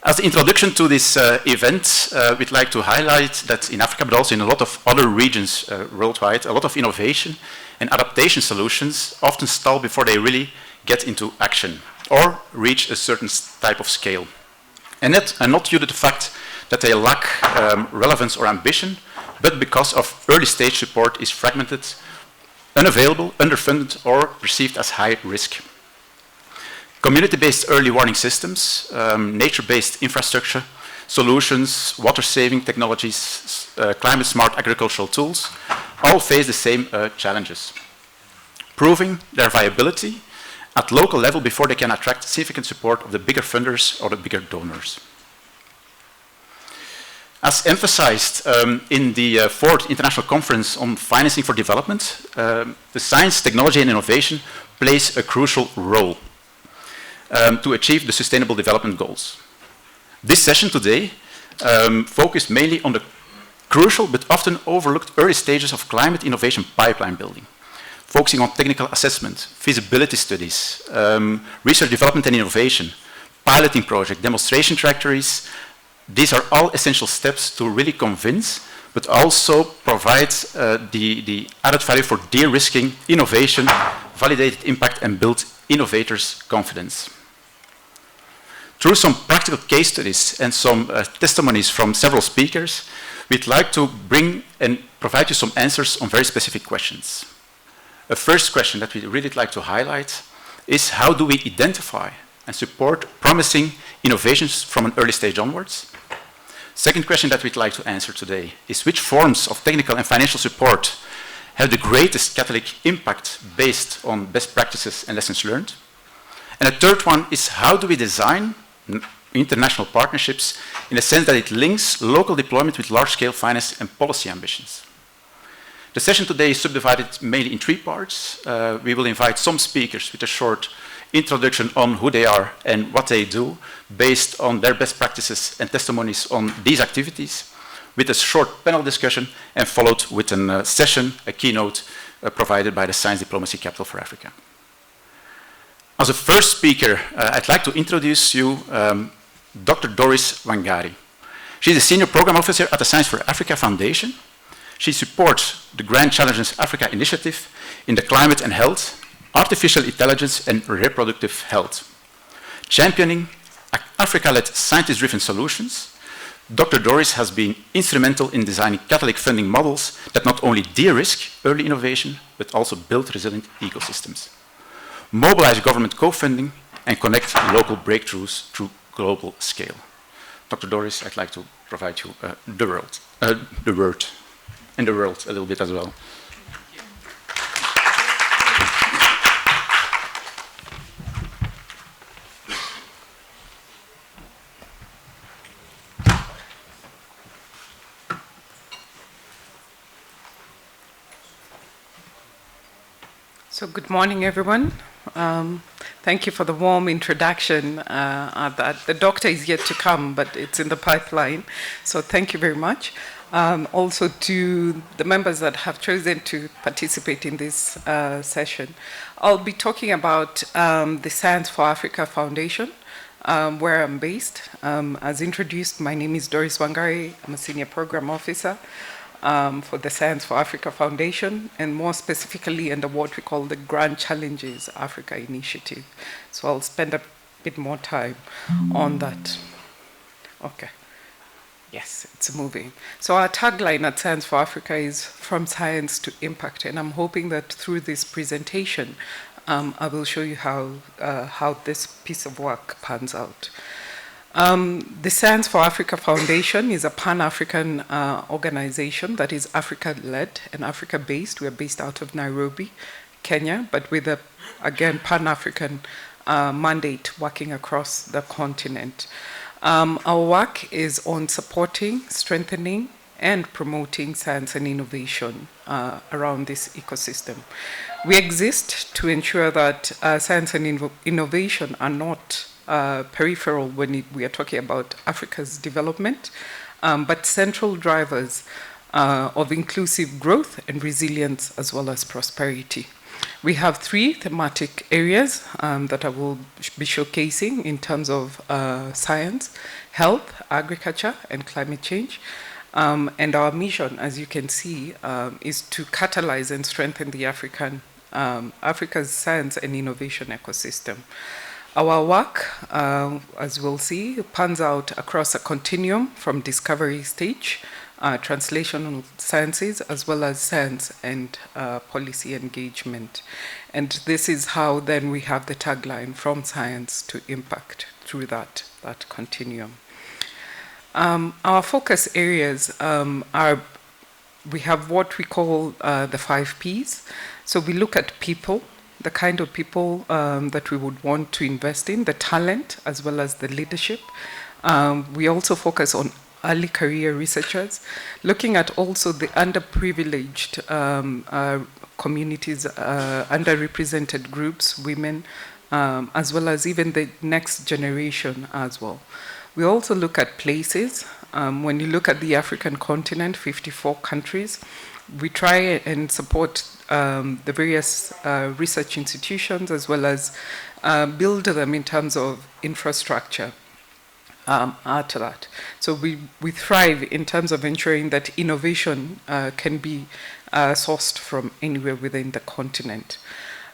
As the introduction to this event, we'd like to highlight that in Africa, but also in a lot of other regions worldwide, a lot of innovation and adaptation solutions often stall before they really get into action or reach a certain type of scale. And not due to the fact that they lack relevance or ambition, but because of early stage support is fragmented, unavailable, underfunded, or perceived as high risk. Community-based early warning systems, nature-based infrastructure, solutions, water-saving technologies, climate-smart agricultural tools, all face the same challenges. Proving their viability at local level before they can attract significant support of the bigger funders or the bigger donors. As emphasized in the fourth International Conference on Financing for Development, the science, technology, and innovation plays a crucial role to achieve the Sustainable Development Goals. This session today focused mainly on the crucial but often overlooked early stages of climate innovation pipeline building, focusing on technical assessment, feasibility studies, research, development, and innovation, piloting project, demonstration trajectories. These are all essential steps to really convince, but also provide the added value for de-risking innovation, validated impact, and build innovators' confidence. Through some practical case studies and some testimonies from several speakers, we'd like to bring and provide you some answers on very specific questions. A first question that we'd really like to highlight is how do we identify and support promising innovations from an early stage onwards? Second question that we'd like to answer today is which forms of technical and financial support have the greatest catalytic impact based on best practices and lessons learned? And a third one is how do we design international partnerships in the sense that it links local deployment with large-scale finance and policy ambitions. The session today is subdivided mainly in three parts. We will invite some speakers with a short introduction on who they are and what they do based on their best practices and testimonies on these activities, with a short panel discussion and followed with a session, a keynote provided by the Science Diplomacy Capital for Africa. As a first speaker, I'd like to introduce you Dr. Doris Wangari. She's a Senior Program Officer at the Science for Africa Foundation. She supports the Grand Challenges Africa initiative in the climate and health, artificial intelligence, and reproductive health. Championing Africa-led scientist-driven solutions, Dr. Doris has been instrumental in designing catalytic funding models that not only de-risk early innovation, but also build resilient ecosystems, mobilize government co-funding, and connect local breakthroughs through global scale. Dr. Doris, I'd like to provide you the word, and the world a little bit as well. So good morning, everyone. Thank you for the warm introduction. The doctor is yet to come, but it's in the pipeline. So thank you very much. Also to the members that have chosen to participate in this session. I'll be talking about the Science for Africa Foundation, where I'm based. As introduced, my name is Doris Wangari. I'm a Senior Program Officer for the Science for Africa Foundation, and more specifically under what we call the Grand Challenges Africa Initiative. So I'll spend a bit more time on that. Okay. Yes, it's moving. So our tagline at Science for Africa is From Science to Impact, and I'm hoping that through this presentation, I will show you how this piece of work pans out. The Science for Africa Foundation is a Pan-African organization that is Africa-led and Africa-based. We're based out of Nairobi, Kenya, but with a, again, Pan-African mandate working across the continent. Our work is on supporting, strengthening, and promoting science and innovation around this ecosystem. We exist to ensure that science and innovation are not peripheral when we are talking about Africa's development, but central drivers of inclusive growth and resilience as well as prosperity. We have 3 thematic areas that I will be showcasing in terms of science, health, agriculture, and climate change. And our mission, as you can see, is to catalyze and strengthen the Africa's science and innovation ecosystem. Our work, as we'll see, pans out across a continuum from discovery stage, translational sciences, as well as science and policy engagement. And this is how then we have the tagline, from science to impact, through that continuum. Our focus areas are, we have what we call the 5 Ps. So we look at people, the kind of people that we would want to invest in, the talent, as well as the leadership. We also focus on early career researchers, looking at also the underprivileged communities, underrepresented groups, women, as well as even the next generation as well. We also look at places. When you look at the African continent, 54 countries, we try and support the various research institutions, as well as build them in terms of infrastructure to that. So we thrive in terms of ensuring that innovation can be sourced from anywhere within the continent.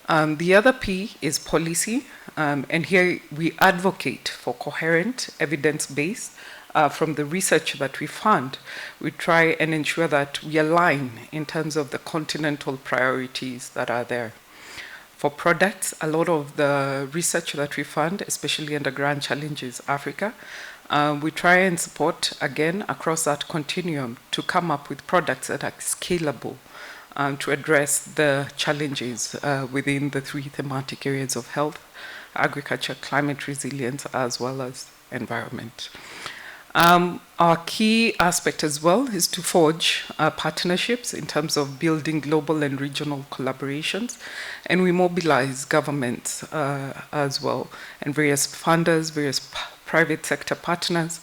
The other P is policy, and here we advocate for coherent, evidence-based. From the research that we fund, we try and ensure that we align in terms of the continental priorities that are there. For products, a lot of the research that we fund, especially under Grand Challenges Africa, we try and support, again, across that continuum to come up with products that are scalable to address the challenges within the 3 thematic areas of health, agriculture, climate resilience, as well as environment. Our key aspect as well is to forge partnerships in terms of building global and regional collaborations, and we mobilize governments as well, and various funders, various private sector partners,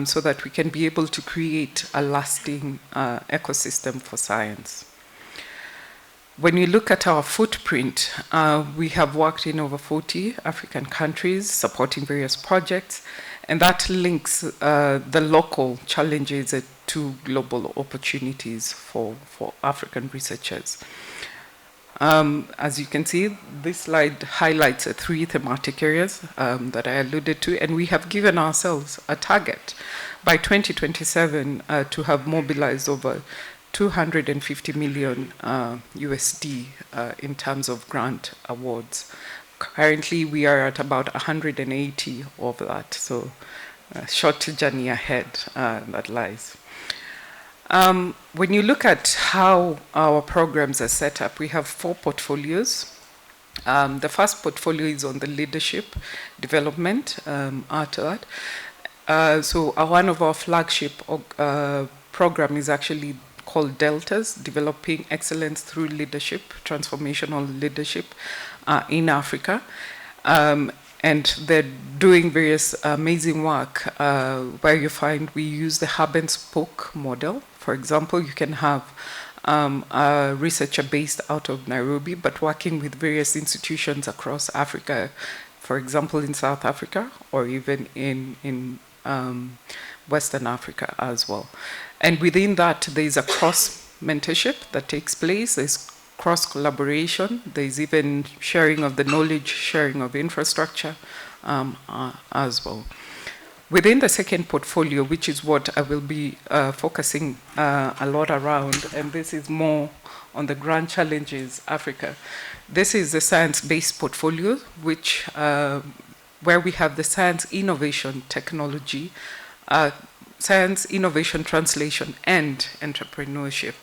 so that we can be able to create a lasting ecosystem for science. When you look at our footprint, we have worked in over 40 African countries, supporting various projects, and that links the local challenges to global opportunities for African researchers. As you can see, this slide highlights 3 thematic areas that I alluded to, and we have given ourselves a target by 2027 to have mobilized over 250 million USD in terms of grant awards. Currently, we are at about 180 of that, so a short journey ahead that lies. When you look at how our programs are set up, we have 4 portfolios. The first portfolio is on the leadership development after that. So one of our flagship program is actually called Deltas, Developing Excellence Through Leadership, Transformational Leadership in Africa. And they're doing various amazing work where you find we use the hub and spoke model. For example, you can have a researcher based out of Nairobi, but working with various institutions across Africa, for example, in South Africa, or even in Western Africa as well. And within that, there's a cross-mentorship that takes place. There's cross-collaboration. There's even sharing of the knowledge, sharing of infrastructure as well. Within the second portfolio, which is what I will be focusing a lot around, and this is more on the Grand Challenges Africa. This is the science-based portfolio, which where we have the science, innovation, technology, science, innovation, translation, and entrepreneurship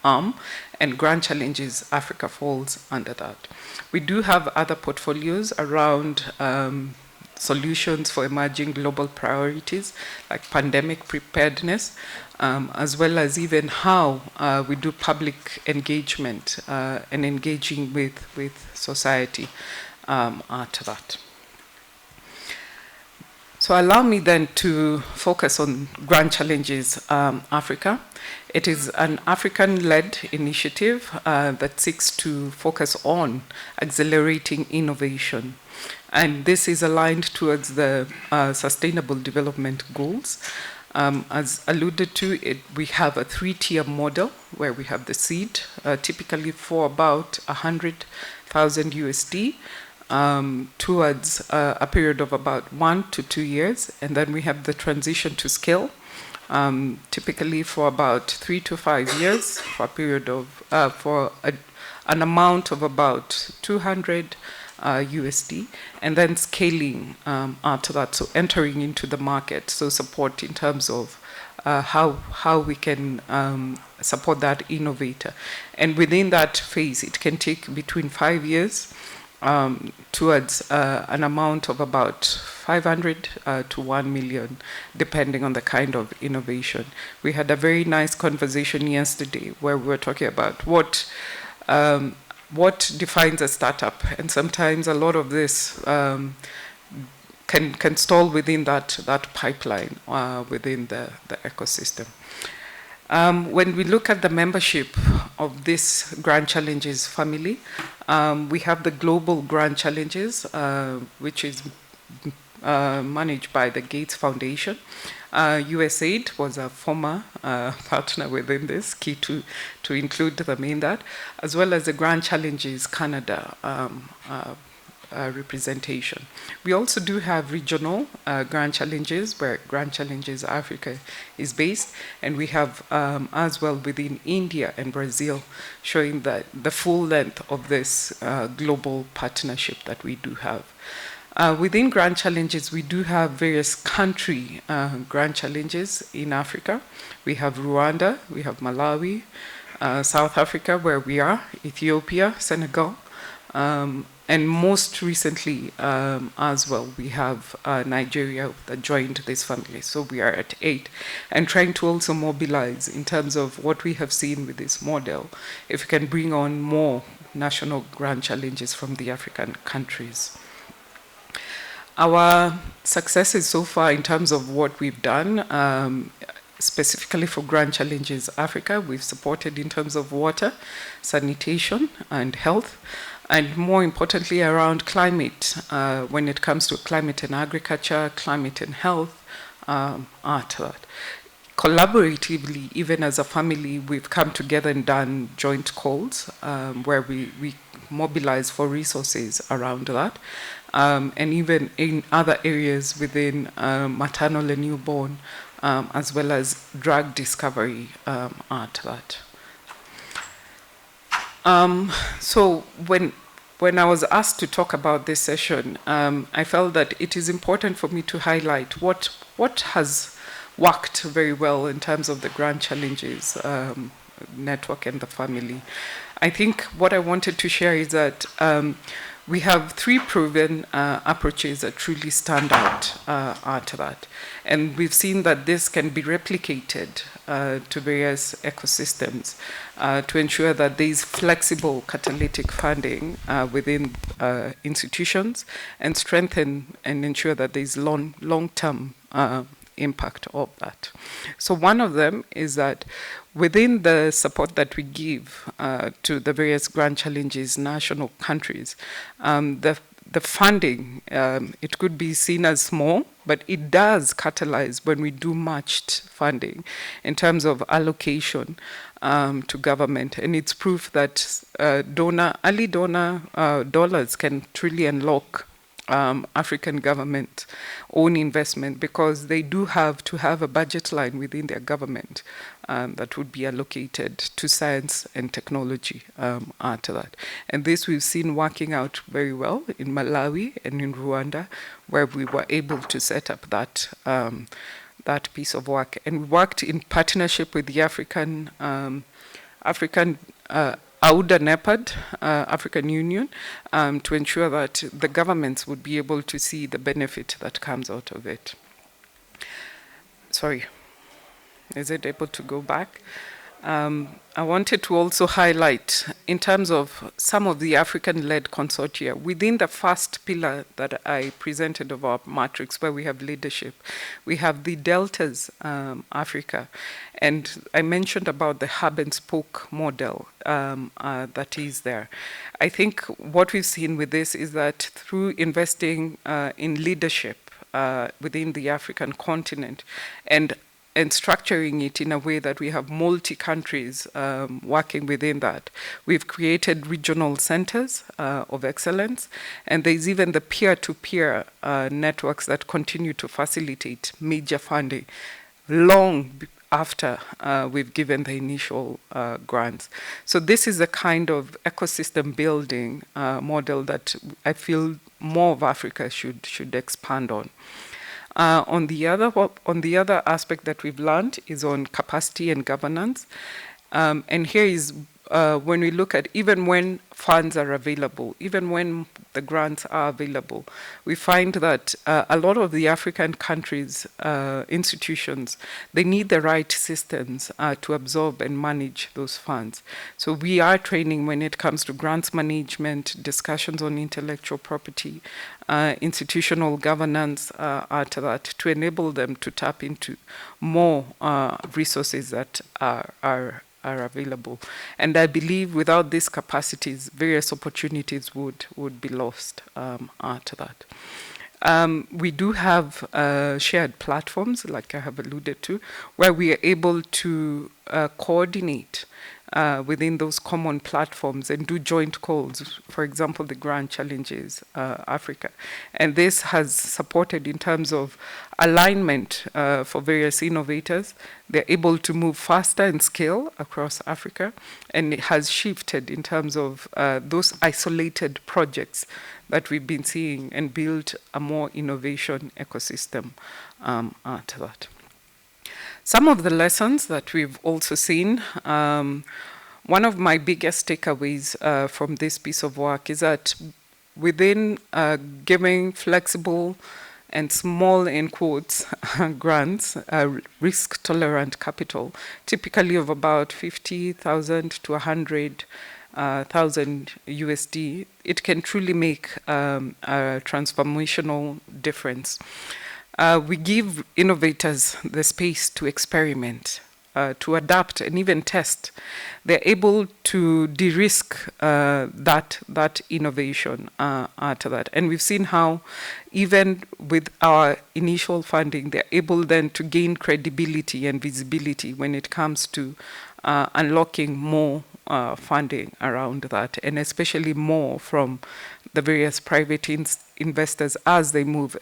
arm, and Grand Challenges Africa falls under that. We do have other portfolios around solutions for emerging global priorities, like pandemic preparedness, as well as even how we do public engagement and engaging with society to that. So allow me then to focus on Grand Challenges Africa. It is an African-led initiative that seeks to focus on accelerating innovation. And this is aligned towards the Sustainable Development Goals. As alluded to, we have a 3-tier model where we have the seed, typically for about 100,000 USD, towards a period of about 1 to 2 years. And then we have the transition to scale, typically for about 3 to 5 years, for a period of, an amount of about 200 USD, and then scaling after that, so entering into the market, so support in terms of how we can support that innovator. And within that phase, it can take between 5 years towards an amount of about 500 to 1 million, depending on the kind of innovation. We had a very nice conversation yesterday where we were talking about what defines a startup, and sometimes a lot of this can stall within that pipeline within the ecosystem. When we look at the membership of this Grand Challenges family, we have the Global Grand Challenges, which is managed by the Gates Foundation. USAID was a former partner within this, key to include them in that, as well as the Grand Challenges Canada representation. We also do have regional Grand Challenges, where Grand Challenges Africa is based, and we have as well within India and Brazil, showing that the full length of this global partnership that we do have. Within Grand Challenges, we do have various country Grand Challenges in Africa. We have Rwanda, we have Malawi, South Africa, where we are, Ethiopia, Senegal, and most recently as well, we have Nigeria that joined this family. So we are at 8, and trying to also mobilize in terms of what we have seen with this model, if we can bring on more national Grand Challenges from the African countries. Our successes so far in terms of what we've done, specifically for Grand Challenges Africa, we've supported in terms of water, sanitation, and health, and more importantly around climate, when it comes to climate and agriculture, climate and health, collaboratively, even as a family, we've come together and done joint calls where we mobilize for resources around that. And even in other areas within maternal and newborn, as well as drug discovery at that. So when I was asked to talk about this session, I felt that it is important for me to highlight what has worked very well in terms of the Grand Challenges network and the family. I think what I wanted to share is that we have 3 proven approaches that truly stand out to that. And we've seen that this can be replicated to various ecosystems to ensure that there is flexible catalytic funding within institutions, and strengthen and ensure that there is long-term impact of that. So one of them is that within the support that we give to the various Grand Challenges national countries, the funding, it could be seen as small, but it does catalyze when we do matched funding in terms of allocation to government. And it's proof that early donor dollars can truly unlock African government own investment, because they do have to have a budget line within their government that would be allocated to science and technology after that. And this we've seen working out very well in Malawi and in Rwanda, where we were able to set up that that piece of work. And we worked in partnership with the African AUDA NEPAD, African Union, to ensure that the governments would be able to see the benefit that comes out of it. Sorry, is it able to go back? I wanted to also highlight, in terms of some of the African-led consortia, within the first pillar that I presented of our matrix, where we have leadership, we have the Deltas Africa. And I mentioned about the hub and spoke model that is there. I think what we've seen with this is that through investing in leadership within the African continent and structuring it in a way that we have multi-countries working within that. We've created regional centers of excellence, and there's even the peer-to-peer networks that continue to facilitate major funding long after we've given the initial grants. So this is a kind of ecosystem building model that I feel more of Africa should expand on. On the other aspect that we've learned is on capacity and governance. And here is when we look at even when funds are available, even when the grants are available, we find that a lot of the African countries, institutions, they need the right systems to absorb and manage those funds. So we are training when it comes to grants management, discussions on intellectual property, institutional governance to that, to enable them to tap into more resources that are available. And I believe without these capacities, various opportunities would be lost to that. We do have shared platforms, like I have alluded to, where we are able to coordinate within those common platforms and do joint calls, for example, the Grand Challenges Africa. And this has supported in terms of alignment for various innovators. They're able to move faster and scale across Africa, and it has shifted in terms of those isolated projects that we've been seeing and build a more innovation ecosystem to that. Some of the lessons that we've also seen, one of my biggest takeaways from this piece of work is that within giving flexible and small, in quotes, grants, risk-tolerant capital, typically of about 50,000 to 100,000 USD, it can truly make a transformational difference. We give innovators the space to experiment, to adapt and even test. They're able to de-risk that innovation to that. And we've seen how even with our initial funding, they're able then to gain credibility and visibility when it comes to unlocking more funding around that, and especially more from the various private investors as they move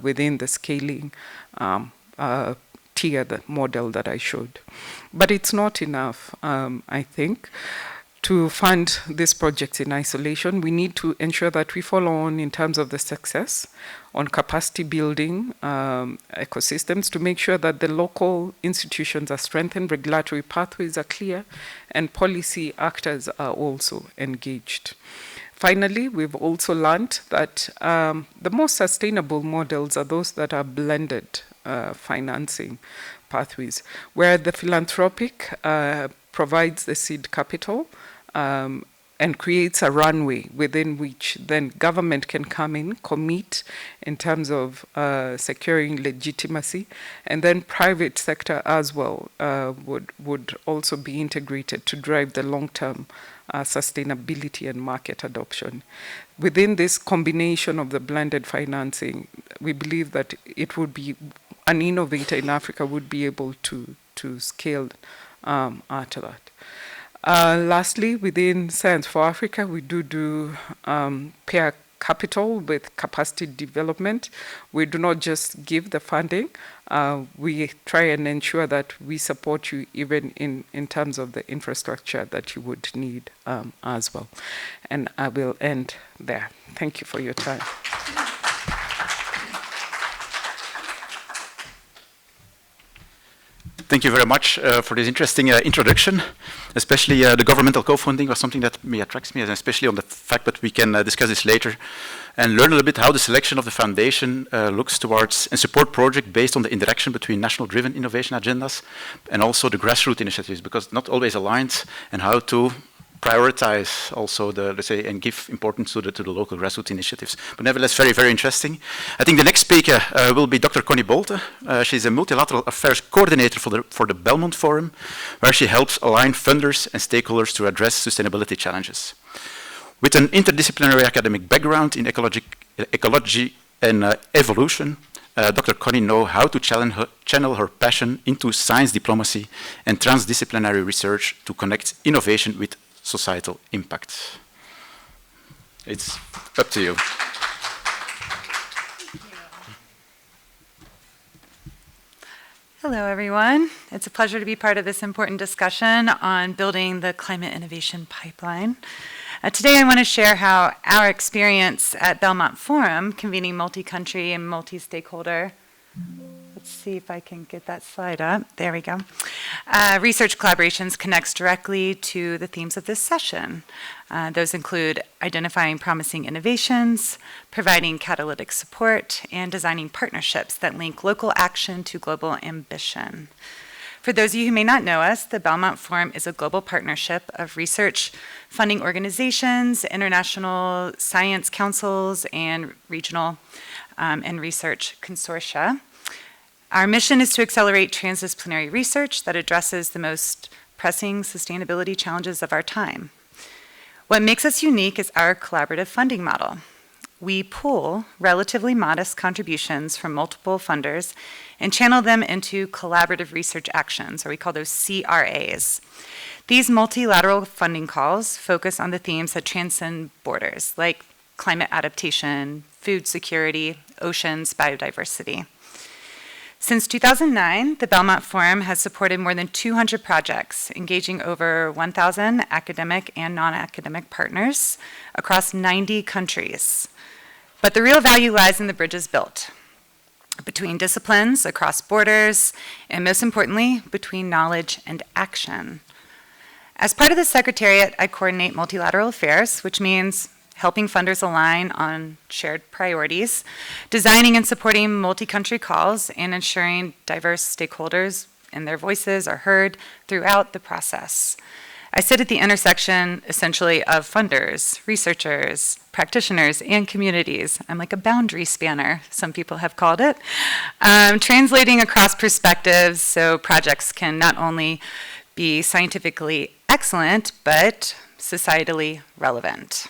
within the scaling tiered model that I showed. But it's not enough, I think, to fund these projects in isolation. We need to ensure that we follow on in terms of the success on capacity building ecosystems to make sure that the local institutions are strengthened, regulatory pathways are clear, and policy actors are also engaged. Finally, we've also learned that the most sustainable models are those that are blended financing pathways, where the philanthropic provides the seed capital and creates a runway within which then government can come in, commit in terms of securing legitimacy, and then private sector as well would also be integrated to drive the long-term sustainability and market adoption. Within this combination of the blended financing, we believe that it would be an innovator in Africa would be able to scale to that. Lastly, within Science for Africa, we do pair capital with capacity development. We do not just give the funding. We try and ensure that we support you even in terms of the infrastructure that you would need as well. And I will end there. Thank you for your time. Thank you very much for this interesting introduction. Especially the governmental co-funding was something that attracts me, and especially on the fact that we can discuss this later and learn a little bit how the selection of the foundation looks towards and support projects based on the interaction between national driven innovation agendas and also the grassroots initiatives, because not always aligned, and how to prioritize also the, let's say, and give importance to the local grassroots initiatives. But nevertheless, very, very interesting. I think the next speaker will be Dr. Connie Bolte. She's a multilateral affairs coordinator for the Belmont Forum, where she helps align funders and stakeholders to address sustainability challenges. With an interdisciplinary academic background in ecology and evolution, Dr. Connie knows how to channel her passion into science diplomacy and transdisciplinary research to connect innovation with societal impact. It's up to you. Hello, everyone. It's a pleasure to be part of this important discussion on building the climate innovation pipeline. Today, I want to share how our experience at Belmont Forum, convening multi-country and multi-stakeholder, let's see if I can get that slide up. There we go. Research collaborations connects directly to the themes of this session. Those include identifying promising innovations, providing catalytic support, and designing partnerships that link local action to global ambition. For those of you who may not know us, the Belmont Forum is a global partnership of research funding organizations, international science councils, and regional and research consortia. Our mission is to accelerate transdisciplinary research that addresses the most pressing sustainability challenges of our time. What makes us unique is our collaborative funding model. We pool relatively modest contributions from multiple funders and channel them into collaborative research actions, or we call those CRAs. These multilateral funding calls focus on the themes that transcend borders, like climate adaptation, food security, oceans, biodiversity. Since 2009, the Belmont Forum has supported more than 200 projects, engaging over 1,000 academic and non-academic partners across 90 countries. But the real value lies in the bridges built between disciplines, across borders, and most importantly, between knowledge and action. As part of the Secretariat, I coordinate multilateral affairs, which means helping funders align on shared priorities, designing and supporting multi-country calls, and ensuring diverse stakeholders and their voices are heard throughout the process. I sit at the intersection, essentially, of funders, researchers, practitioners, and communities. I'm like a boundary spanner, some people have called it, translating across perspectives so projects can not only be scientifically excellent, but societally relevant.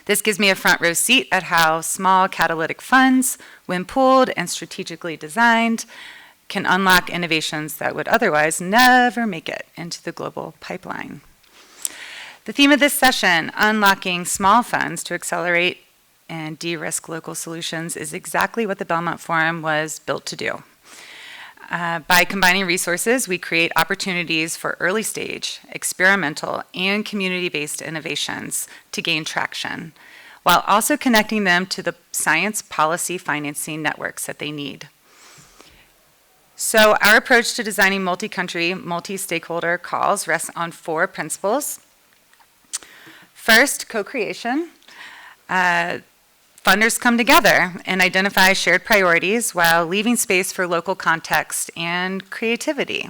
This gives me a front row seat at how small catalytic funds, when pooled and strategically designed, can unlock innovations that would otherwise never make it into the global pipeline. The theme of this session, unlocking small funds to accelerate and de-risk local solutions, is exactly what the Belmont Forum was built to do. By combining resources, we create opportunities for early stage, experimental, and community-based innovations to gain traction, while also connecting them to the science policy financing networks that they need. So our approach to designing multi-country, multi-stakeholder calls rests on 4 principles. First, co-creation. Funders come together and identify shared priorities while leaving space for local context and creativity.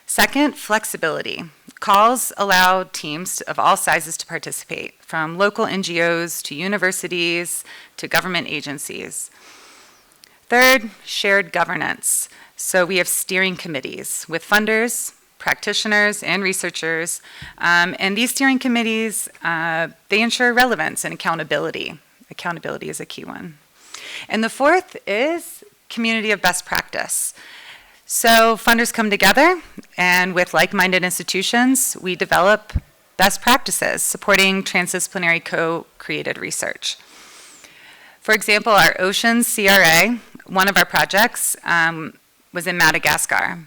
Second, flexibility. Calls allow teams of all sizes to participate, from local NGOs to universities to government agencies. Third, shared governance. So we have steering committees with funders, practitioners, and researchers. And these steering committees, they ensure relevance and accountability. Accountability is a key one. And the fourth is community of best practice. So funders come together, and with like-minded institutions, we develop best practices supporting transdisciplinary co-created research. For example, our Oceans CRA, one of our projects, was in Madagascar.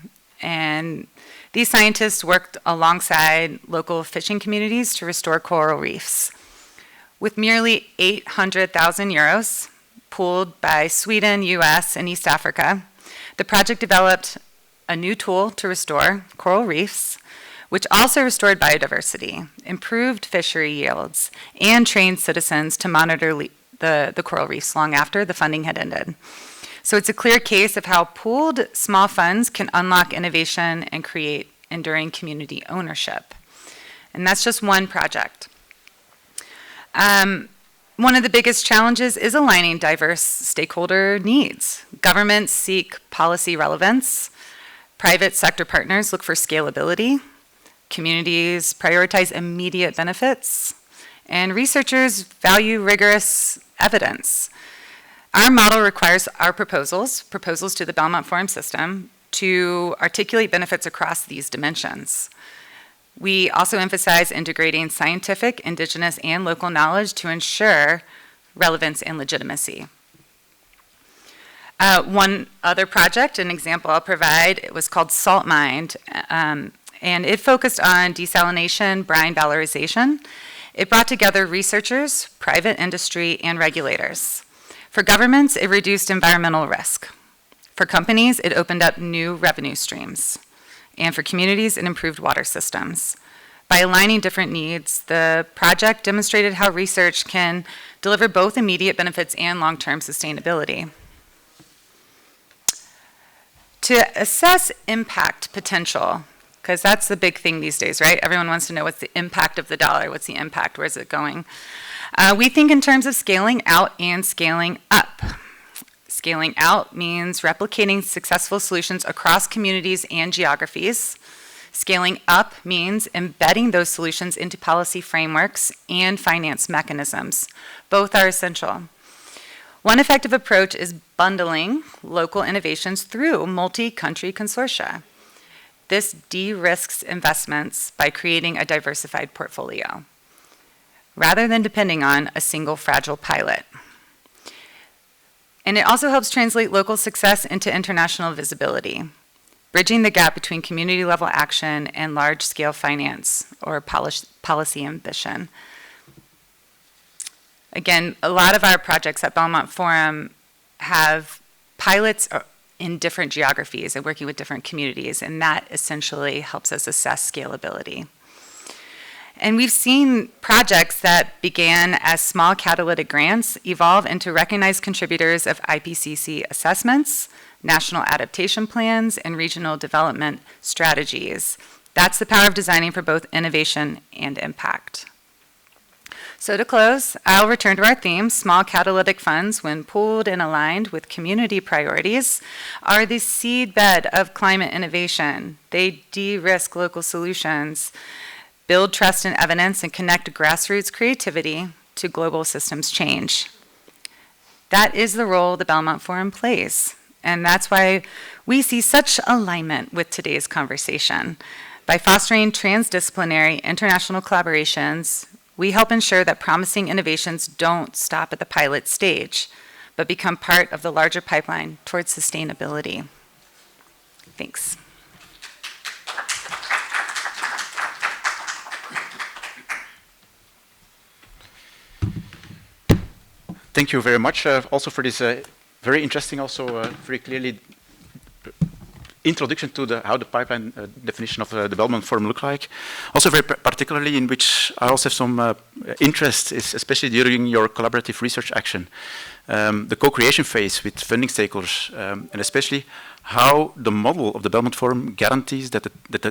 And these scientists worked alongside local fishing communities to restore coral reefs. With merely 800,000 euros, pooled by Sweden, US, and East Africa, the project developed a new tool to restore coral reefs, which also restored biodiversity, improved fishery yields, and trained citizens to monitor the coral reefs long after the funding had ended. So it's a clear case of how pooled small funds can unlock innovation and create enduring community ownership. And that's just one project. One of the biggest challenges is aligning diverse stakeholder needs. Governments seek policy relevance, private sector partners look for scalability, communities prioritize immediate benefits, and researchers value rigorous evidence. Our model requires our proposals to the Belmont Forum system, to articulate benefits across these dimensions. We also emphasize integrating scientific, indigenous, and local knowledge to ensure relevance and legitimacy. One other project, an example I'll provide, it was called Salt Mind, and it focused on desalination, brine valorization. It brought together researchers, private industry, and regulators. For governments, it reduced environmental risk. For companies, it opened up new revenue streams. And for communities, it improved water systems. By aligning different needs, the project demonstrated how research can deliver both immediate benefits and long-term sustainability. To assess impact potential, because that's the big thing these days, right? Everyone wants to know what's the impact of the dollar, what's the impact, where's it going? We think in terms of scaling out and scaling up. Scaling out means replicating successful solutions across communities and geographies. Scaling up means embedding those solutions into policy frameworks and finance mechanisms. Both are essential. One effective approach is bundling local innovations through multi-country consortia. This de-risks investments by creating a diversified portfolio, rather than depending on a single fragile pilot. And it also helps translate local success into international visibility, bridging the gap between community-level action and large-scale finance or policy ambition. Again, a lot of our projects at Belmont Forum have pilots in different geographies and working with different communities, and that essentially helps us assess scalability. And we've seen projects that began as small catalytic grants evolve into recognized contributors of IPCC assessments, national adaptation plans, and regional development strategies. That's the power of designing for both innovation and impact. So to close, I'll return to our theme. Small catalytic funds, when pooled and aligned with community priorities, are the seedbed of climate innovation. They de-risk local solutions, build trust and evidence, and connect grassroots creativity to global systems change. That is the role the Belmont Forum plays, and that's why we see such alignment with today's conversation. By fostering transdisciplinary international collaborations, we help ensure that promising innovations don't stop at the pilot stage, but become part of the larger pipeline towards sustainability. Thanks. Thank you very much also for this very interesting, also very clearly introduction to how the pipeline definition of the Belmont Forum look like. Also very particularly in which I also have some interest, is especially during your collaborative research action, the co-creation phase with funding stakeholders, and especially how the model of the Belmont Forum guarantees that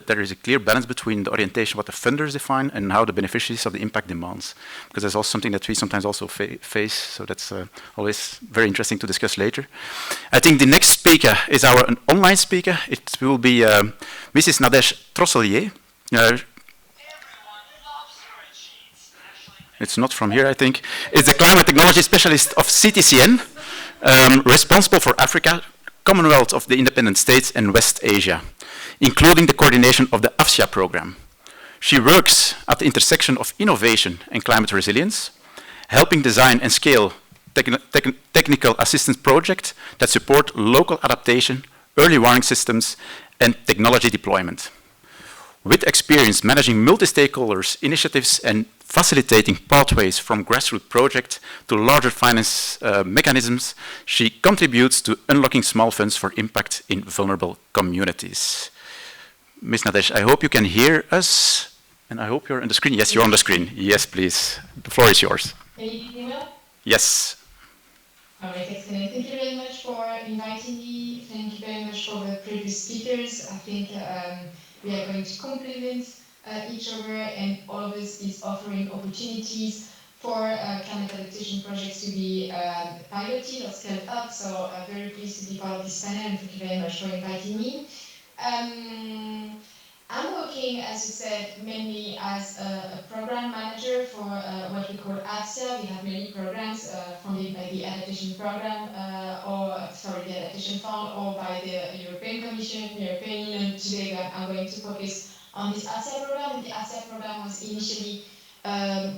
there is a clear balance between the orientation, what the funders define, and how the beneficiaries of the impact demands. Because that's also something that we sometimes also face, so that's always very interesting to discuss later. I think the next speaker is an online speaker. It will be Mrs. Nadège Trosselier. It's not from here, I think. It's the climate technology specialist of CTCN, responsible for Africa, Commonwealth of the Independent States, and West Asia, including the coordination of the AFSIA program. She works at the intersection of innovation and climate resilience, helping design and scale technical assistance projects that support local adaptation, early warning systems, and technology deployment. With experience managing multi-stakeholders initiatives and facilitating pathways from grassroots projects to larger finance mechanisms, she contributes to unlocking small funds for impact in vulnerable communities. Ms. Nadesh, I hope you can hear us, and I hope you're on the screen. Yes, you're on the screen. Yes, please. The floor is yours. Can you hear me well? Yes. All right, excellent. Thank you very much for inviting me. Thank you very much for the previous speakers. I think we are going to complement each other, and all of us is offering opportunities for climate adaptation projects to be piloted or scaled up. So very pleased to be part of this panel, and thank you very much for inviting me. I'm working, as you said, mainly as a program manager for what we call ADSA. We have many programs funded by the Adaptation Program, the Adaptation Fund, or by the European Commission, European Union. Today I'm going to focus on this ADSA program. And the ADSA program was initially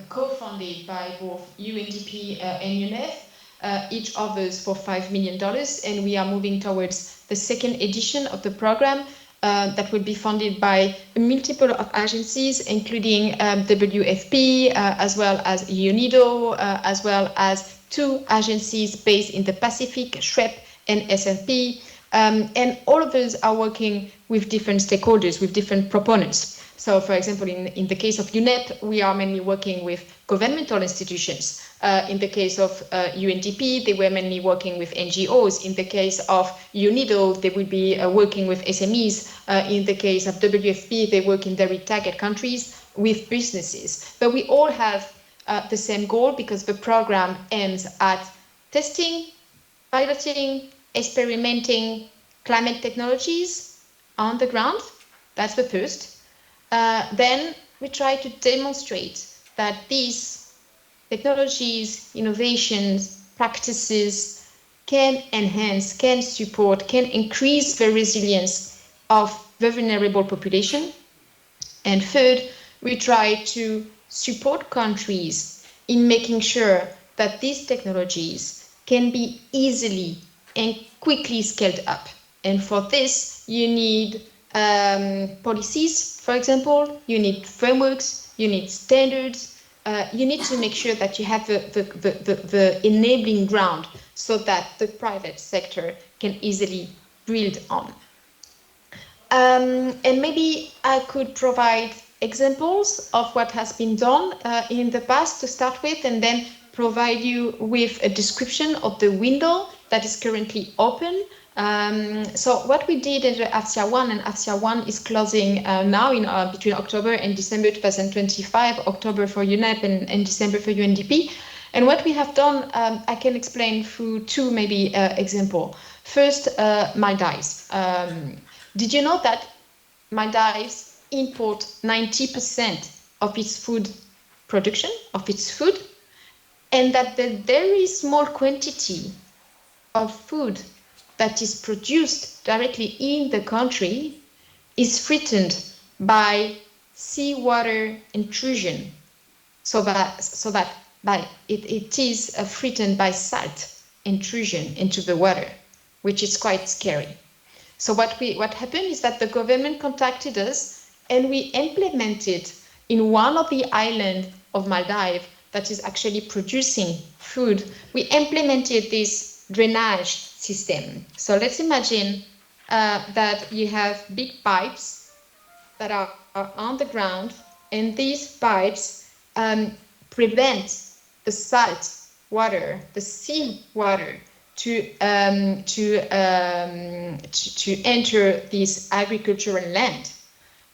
co-funded by both UNDP and UNEF, each of us for $5 million. And we are moving towards the second edition of the program, that will be funded by multiple of agencies, including WFP, as well as UNIDO, as well as 2 agencies based in the Pacific, SHREP and SRP. And all of us are working with different stakeholders, with different proponents. So, for example, in the case of UNEP, we are mainly working with governmental institutions. In the case of UNDP, they were mainly working with NGOs. In the case of UNIDO, they will be working with SMEs. In the case of WFP, they work in very target countries with businesses. But we all have the same goal, because the program aims at testing, piloting, experimenting climate technologies on the ground. That's the first. Then we try to demonstrate that these technologies, innovations, practices can enhance, can support, can increase the resilience of the vulnerable population. And third, we try to support countries in making sure that these technologies can be easily and quickly scaled up. And for this, you need policies, for example, you need frameworks, you need standards, you need to make sure that you have the enabling ground so that the private sector can easily build on. And maybe I could provide examples of what has been done in the past to start with, and then provide you with a description of the window that is currently open. So what we did in the ADSA 1, and ADSA 1 is closing now in between October and December 2025, October for UNEP and December for UNDP. And what we have done, I can explain through 2 maybe examples. First, Maldives. Did you know that Maldives import 90% of its food production, of its food, and that the very small quantity of food that is produced directly in the country is threatened by seawater intrusion, so that it is threatened by salt intrusion into the water, which is quite scary. So what happened is that the government contacted us, and we implemented in one of the islands of Maldives that is actually producing food, we implemented this drainage system. So let's imagine that you have big pipes that are on the ground, and these pipes prevent the salt water, the sea water, to enter this agricultural land.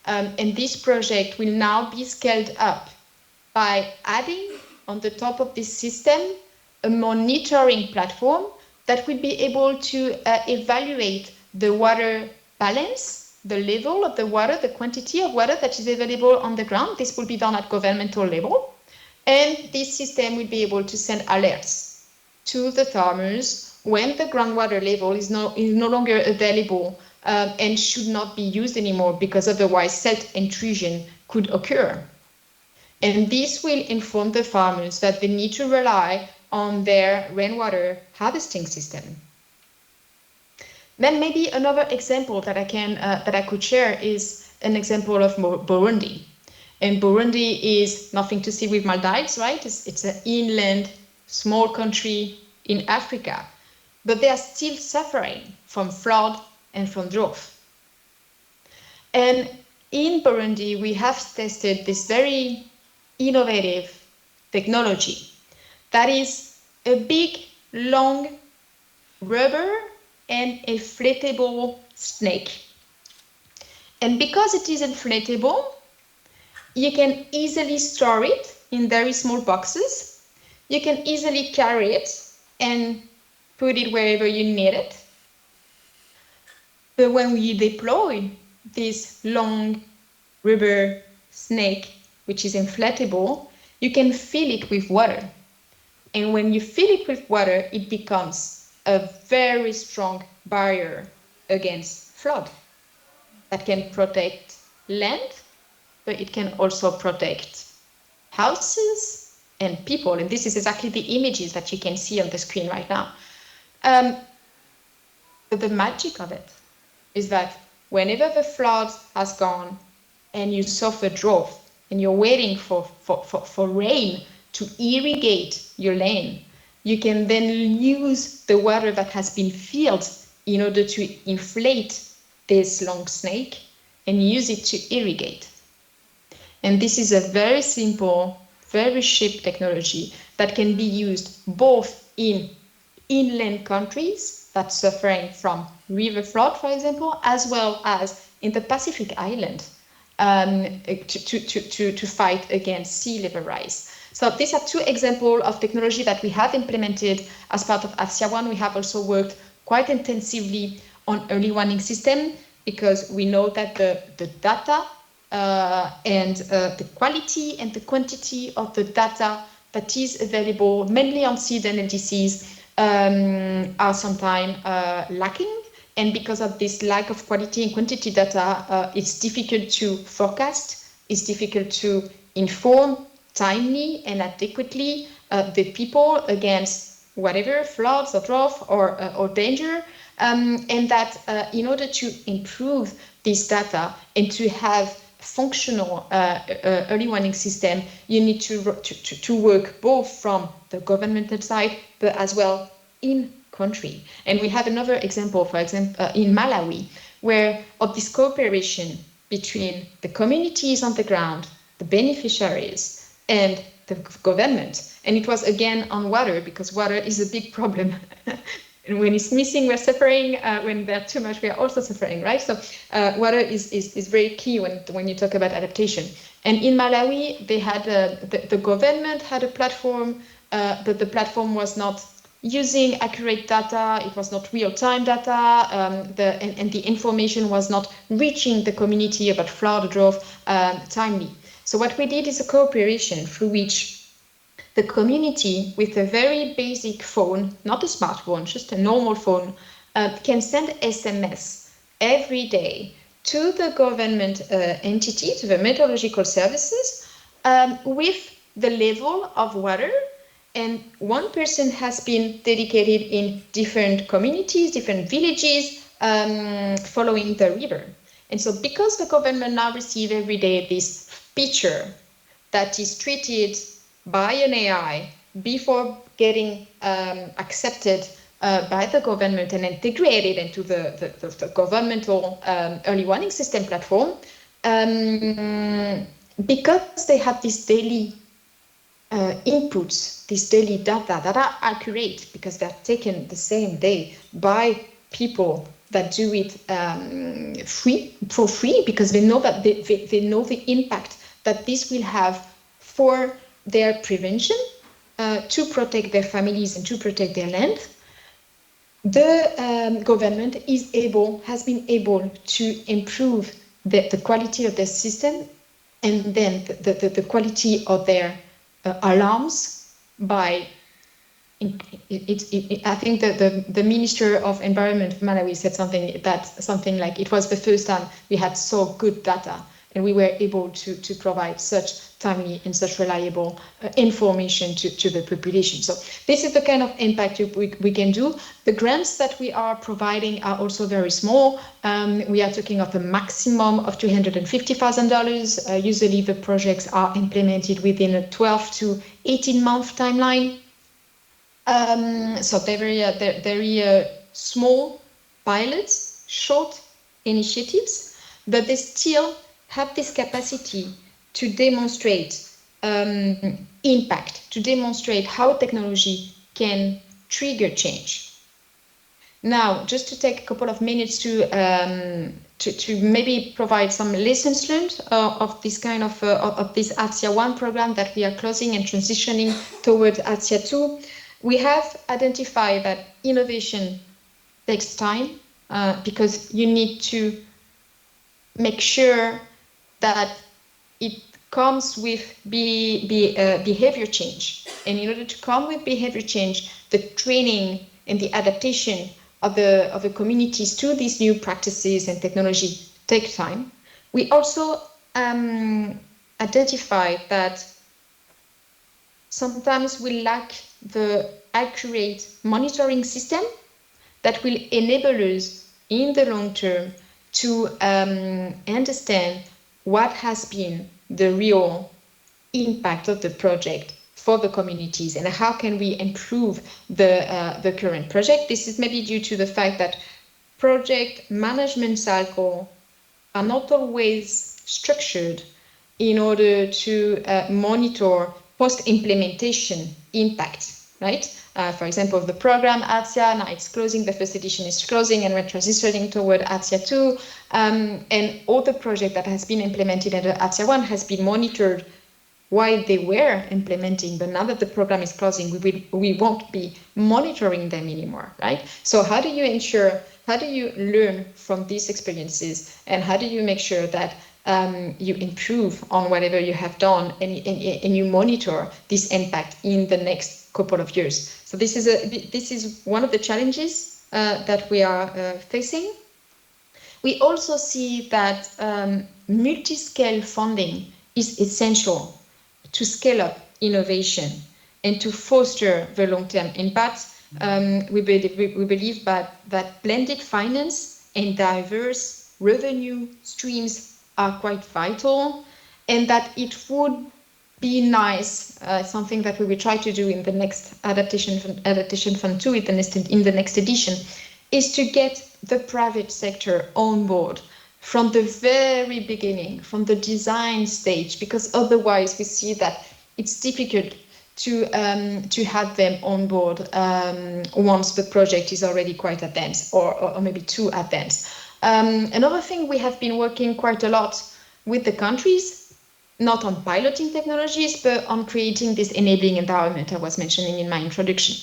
And this project will now be scaled up by adding on the top of this system a monitoring platform that will be able to evaluate the water balance, the level of the water, the quantity of water that is available on the ground. This will be done at governmental level. And this system will be able to send alerts to the farmers when the groundwater level is no longer available and should not be used anymore, because otherwise salt intrusion could occur. And this will inform the farmers that they need to rely on their rainwater harvesting system. Then maybe another example that I could share is an example of Burundi. And Burundi is nothing to see with Maldives, right? It's an inland small country in Africa, but they are still suffering from flood and from drought. And in Burundi, we have tested this very innovative technology that is a big, long rubber and inflatable snake. And because it is inflatable, you can easily store it in very small boxes. You can easily carry it and put it wherever you need it. But when we deploy this long rubber snake, which is inflatable, you can fill it with water. And when you fill it with water, it becomes a very strong barrier against flood that can protect land, but it can also protect houses and people. And this is exactly the images that you can see on the screen right now. But the magic of it is that whenever the flood has gone and you suffer drought and you're waiting for rain to irrigate your land, you can then use the water that has been filled in order to inflate this long snake and use it to irrigate. And this is a very simple, very cheap technology that can be used both in inland countries that's suffering from river flood, for example, as well as in the Pacific Island to fight against sea level rise. So these are two examples of technology that we have implemented as part of ASIA1. We have also worked quite intensively on early warning system because we know that the data and the quality and the quantity of the data that is available, mainly on seed and disease, are sometimes lacking. And because of this lack of quality and quantity data, it's difficult to forecast, it's difficult to inform timely and adequately the people against whatever floods or drought or danger. And that in order to improve this data and to have functional early warning system, you need to work both from the governmental side, but as well in country. And we have another example, for example, in Malawi, where of this cooperation between the communities on the ground, the beneficiaries, and the government. And it was again on water, because water is a big problem. And when it's missing, we're suffering. When there's too much, we are also suffering, right? So water is very key when you talk about adaptation. And in Malawi, they had the government had a platform, but the platform was not using accurate data. It was not real-time data, and the information was not reaching the community about flood drought timely. So what we did is a cooperation through which the community with a very basic phone, not a smartphone, just a normal phone, can send SMS every day to the government entity, to the meteorological services, with the level of water. And one person has been dedicated in different communities, different villages, following the river. And so because the government now receives every day this picture that is treated by an AI before getting accepted by the government and integrated into the governmental early warning system platform, because they have this daily inputs, these daily data that are accurate because they're taken the same day by people that do it for free, because they know that they know the impact that this will have for their prevention, to protect their families and to protect their land. The government has been able to improve the quality of their system, and then the quality of their alarms by, I think the Minister of Environment of Malawi said something like it was the first time we had so good data and we were able to provide such timely and such reliable information to the population. So this is the kind of impact we can do. The grants that we are providing are also very small. We are talking of a maximum of $250,000. Usually the projects are implemented within a 12 to 18 month timeline. So they're very small pilots, short initiatives, but they still have this capacity to demonstrate impact, to demonstrate how technology can trigger change. Now, just to take a couple of minutes to maybe provide some lessons learned of this kind of this ATSIA 1 program that we are closing and transitioning towards ATSIA 2, we have identified that innovation takes time because you need to make sure that it comes with behavior change. And in order to come with behavior change, the training and the adaptation of the communities to these new practices and technology take time. We also identify that sometimes we lack the accurate monitoring system that will enable us in the long term to understand what has been the real impact of the project for the communities and how can we improve the current project. This is maybe due to the fact that project management cycles are not always structured in order to monitor post-implementation impact, right? For example, the program ATSIA, now it's closing, the first edition is closing and we're transitioning toward ATSIA 2. And all the project that has been implemented under ATSIA 1 has been monitored while they were implementing, but now that the program is closing, we won't be monitoring them anymore, right? So how do you ensure, how do you learn from these experiences, and how do you make sure that you improve on whatever you have done and you monitor this impact in the next couple of years? So this is one of the challenges that we are facing. We also see that multi-scale funding is essential to scale up innovation and to foster the long-term impact. We believe that blended finance and diverse revenue streams are quite vital, and that it would be nice, something that we will try to do in the next adaptation fund 2 in the next edition, is to get the private sector on board from the very beginning, from the design stage, because otherwise we see that it's difficult to have them on board once the project is already quite advanced or maybe too advanced. Another thing, we have been working quite a lot with the countries, not on piloting technologies, but on creating this enabling environment I was mentioning in my introduction.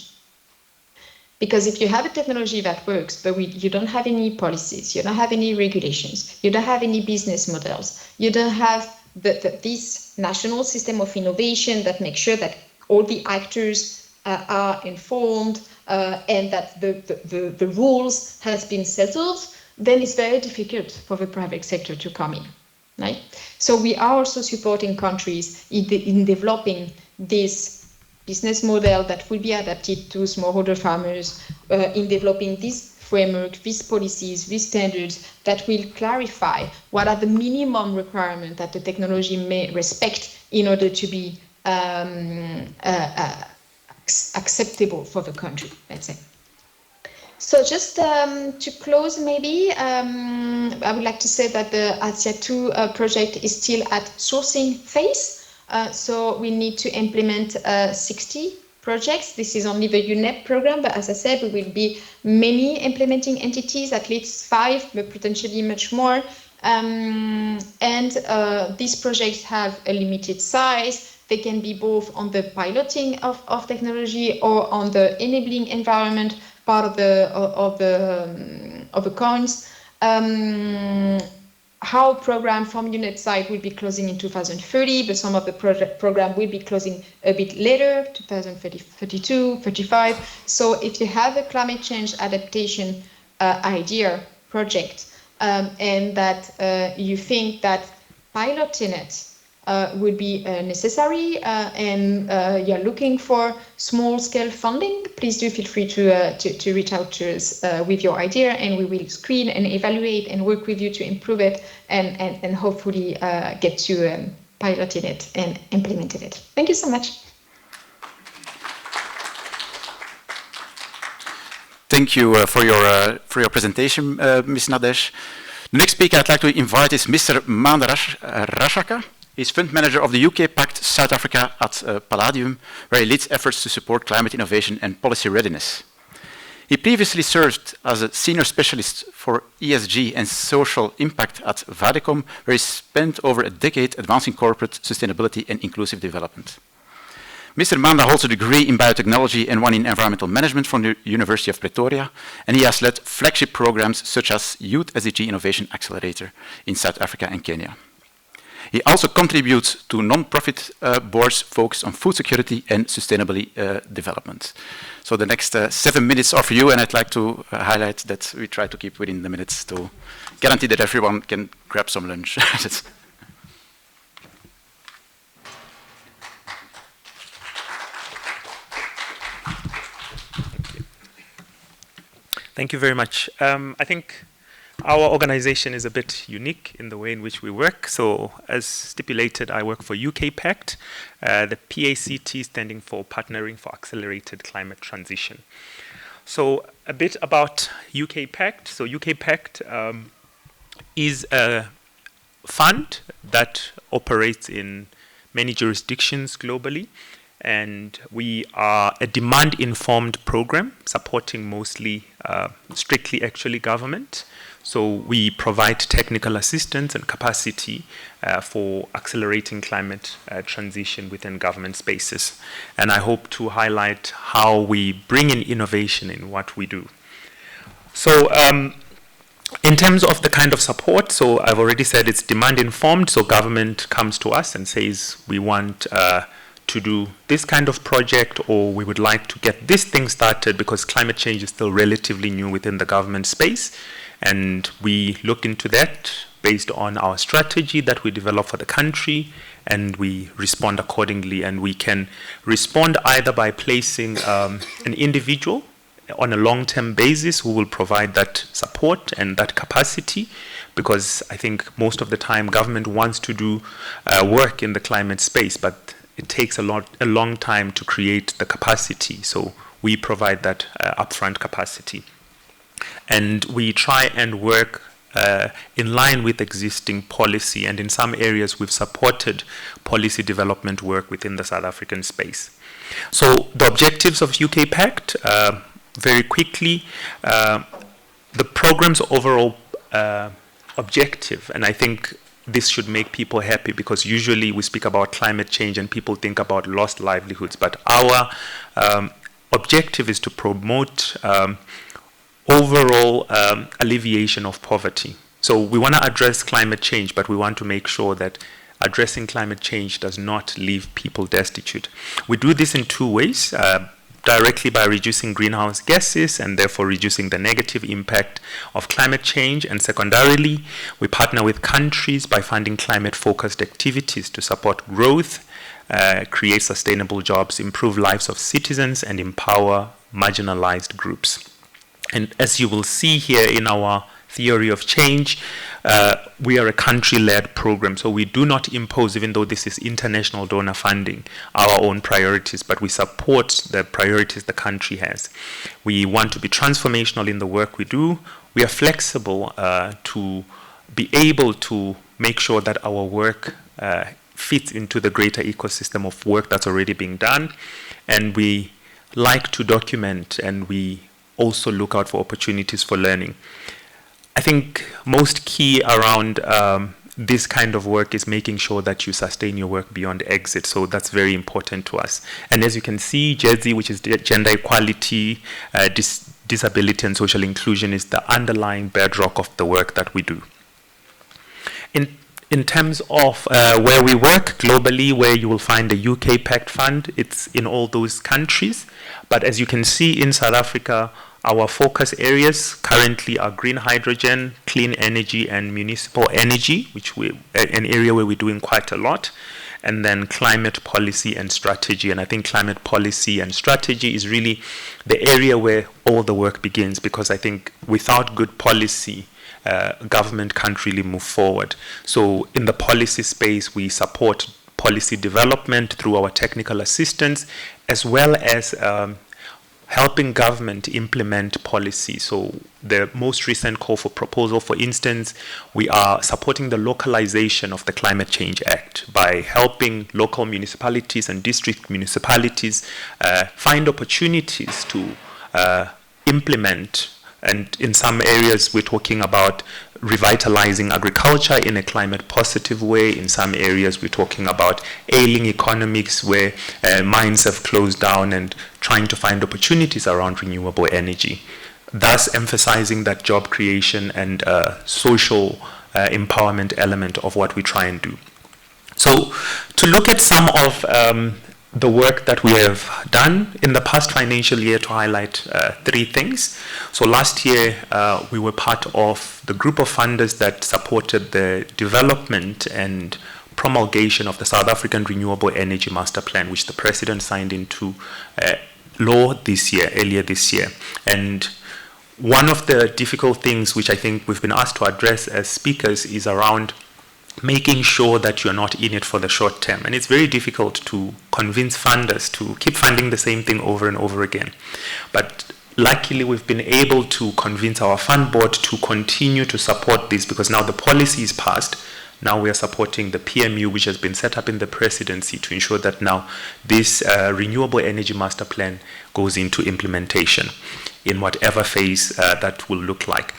Because if you have a technology that works, but you don't have any policies, you don't have any regulations, you don't have any business models, you don't have this national system of innovation that makes sure that all the actors are informed and that the rules has been settled, then it's very difficult for the private sector to come in, right? So we are also supporting countries in developing this business model that will be adapted to smallholder farmers, in developing this framework, these policies, these standards that will clarify what are the minimum requirements that the technology may respect in order to be acceptable for the country, let's say. So just to close, maybe, I would like to say that the ATSIA 2 project is still at sourcing phase. So we need to implement 60 projects. This is only the UNEP program, but as I said, there will be many implementing entities, at least 5, but potentially much more. These projects have a limited size. They can be both on the piloting of technology or on the enabling environment part of the coins. How program from UNEP side will be closing in 2030, but some of the program will be closing a bit later, 2032, 35. So if you have a climate change adaptation idea project, and that you think that piloting it would be necessary, and you're looking for small-scale funding, please do feel free to reach out to us with your idea, and we will screen and evaluate and work with you to improve it and hopefully get to piloting it and implementing it. Thank you so much. Thank you for your presentation, Ms. Nadesh. The next speaker I'd like to invite is Mr. Manda Rashaka. He's fund manager of the UK Pact South Africa at Palladium, where he leads efforts to support climate innovation and policy readiness. He previously served as a senior specialist for ESG and social impact at Vodacom, where he spent over a decade advancing corporate sustainability and inclusive development. Mr. Manda holds a degree in biotechnology and one in environmental management from the University of Pretoria, and he has led flagship programs such as Youth SDG Innovation Accelerator in South Africa and Kenya. He also contributes to non-profit boards focused on food security and sustainable development. So the next 7 minutes are for you, and I'd like to highlight that we try to keep within the minutes to guarantee that everyone can grab some lunch. Thank you very much. I think our organization is a bit unique in the way in which we work. So as stipulated, I work for UK Pact, the PACT standing for Partnering for Accelerated Climate Transition. So a bit about UK Pact. So UK Pact is a fund that operates in many jurisdictions globally. And we are a demand-informed program supporting mostly, strictly actually government. So we provide technical assistance and capacity for accelerating climate transition within government spaces. And I hope to highlight how we bring in innovation in what we do. So in terms of the kind of support, so I've already said it's demand-informed. So government comes to us and says, we want to do this kind of project, or we would like to get this thing started because climate change is still relatively new within the government space. And we look into that based on our strategy that we develop for the country, and we respond accordingly. And we can respond either by placing an individual on a long-term basis who will provide that support and that capacity, because I think most of the time government wants to do work in the climate space, but it takes a long time to create the capacity. So we provide that upfront capacity. And we try and work in line with existing policy. And in some areas, we've supported policy development work within the South African space. So the objectives of UK Pact, very quickly, the program's overall objective, and I think this should make people happy, because usually we speak about climate change and people think about lost livelihoods. But our objective is to promote overall alleviation of poverty. So we want to address climate change, but we want to make sure that addressing climate change does not leave people destitute. We do this in two ways. Directly by reducing greenhouse gases and therefore reducing the negative impact of climate change. And secondarily, we partner with countries by funding climate-focused activities to support growth, create sustainable jobs, improve lives of citizens, and empower marginalized groups. And as you will see here in our theory of change, we are a country-led program, so we do not impose, even though this is international donor funding, our own priorities, but we support the priorities the country has. We want to be transformational in the work we do. We are flexible to be able to make sure that our work fits into the greater ecosystem of work that's already being done, and we like to document, and we also look out for opportunities for learning. I think most key around this kind of work is making sure that you sustain your work beyond exit. So that's very important to us. And as you can see, GEDSI, which is gender equality, disability and social inclusion, is the underlying bedrock of the work that we do. In terms of where we work globally, where you will find the UK Pact Fund, it's in all those countries. But as you can see in South Africa, our focus areas currently are green hydrogen, clean energy, and municipal energy, which an area where we're doing quite a lot, and then climate policy and strategy. And I think climate policy and strategy is really the area where all the work begins, because I think without good policy, government can't really move forward. So in the policy space, we support policy development through our technical assistance, as well as helping government implement policy. So the most recent call for proposal, for instance, we are supporting the localization of the Climate Change Act by helping local municipalities and district municipalities find opportunities to implement. And in some areas, we're talking about revitalizing agriculture in a climate positive way. In some areas, we're talking about ailing economics where mines have closed down and trying to find opportunities around renewable energy, thus emphasizing that job creation and social empowerment element of what we try and do. So to look at some of the work that we have done in the past financial year, to highlight 3 things. So last year, we were part of the group of funders that supported the development and promulgation of the South African Renewable Energy Master Plan, which the President signed into law earlier this year. And one of the difficult things which I think we've been asked to address as speakers is around making sure that you're not in it for the short term. And it's very difficult to convince funders to keep funding the same thing over and over again. But luckily, we've been able to convince our fund board to continue to support this, because now the policy is passed. Now we are supporting the PMU, which has been set up in the presidency to ensure that now this Renewable Energy Master Plan goes into implementation in whatever phase that will look like.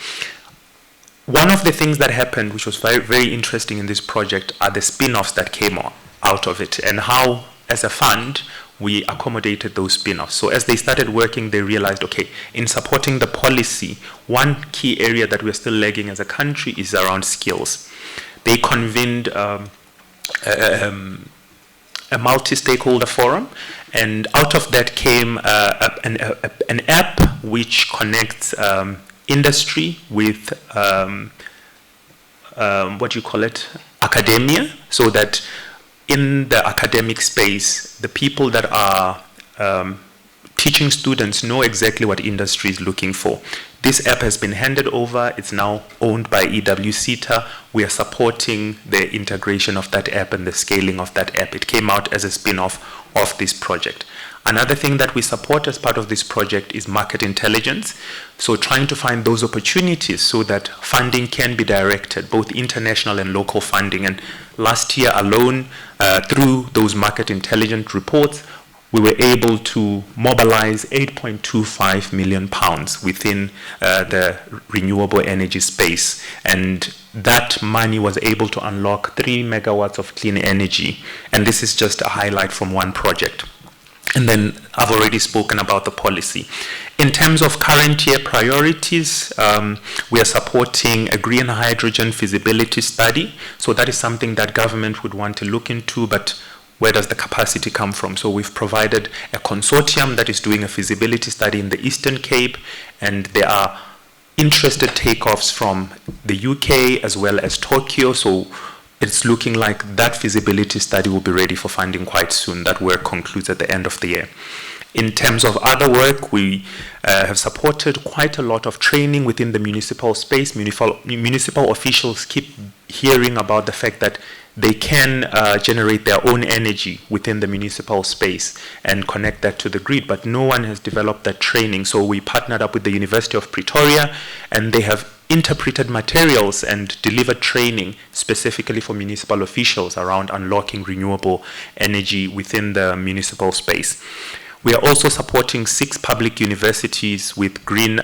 One of the things that happened, which was very, very interesting in this project, are the spin-offs that came out of it, and how, as a fund, we accommodated those spin-offs. So as they started working, they realized, okay, in supporting the policy, one key area that we're still lagging as a country is around skills. They convened a multi-stakeholder forum, and out of that came an app which connects industry with academia, so that in the academic space, the people that are teaching students know exactly what industry is looking for. This app has been handed over. It's now owned by EWCTA. We are supporting the integration of that app and the scaling of that app. It came out as a spin-off of this project. Another thing that we support as part of this project is market intelligence. So trying to find those opportunities so that funding can be directed, both international and local funding. And last year alone, through those market intelligence reports, we were able to mobilize £8.25 million within the renewable energy space. And that money was able to unlock 3 megawatts of clean energy. And this is just a highlight from one project. And then I've already spoken about the policy. In terms of current year priorities, we are supporting a green hydrogen feasibility study. So that is something that government would want to look into, but where does the capacity come from? So we've provided a consortium that is doing a feasibility study in the Eastern Cape, and there are interested takeoffs from the UK as well as Tokyo. So it's looking like that feasibility study will be ready for funding quite soon. That work concludes at the end of the year. In terms of other work, we have supported quite a lot of training within the municipal space. Municipal officials keep hearing about the fact that they can generate their own energy within the municipal space and connect that to the grid, but no one has developed that training. So we partnered up with the University of Pretoria, and they have interpreted materials and delivered training specifically for municipal officials around unlocking renewable energy within the municipal space. We are also supporting 6 public universities with green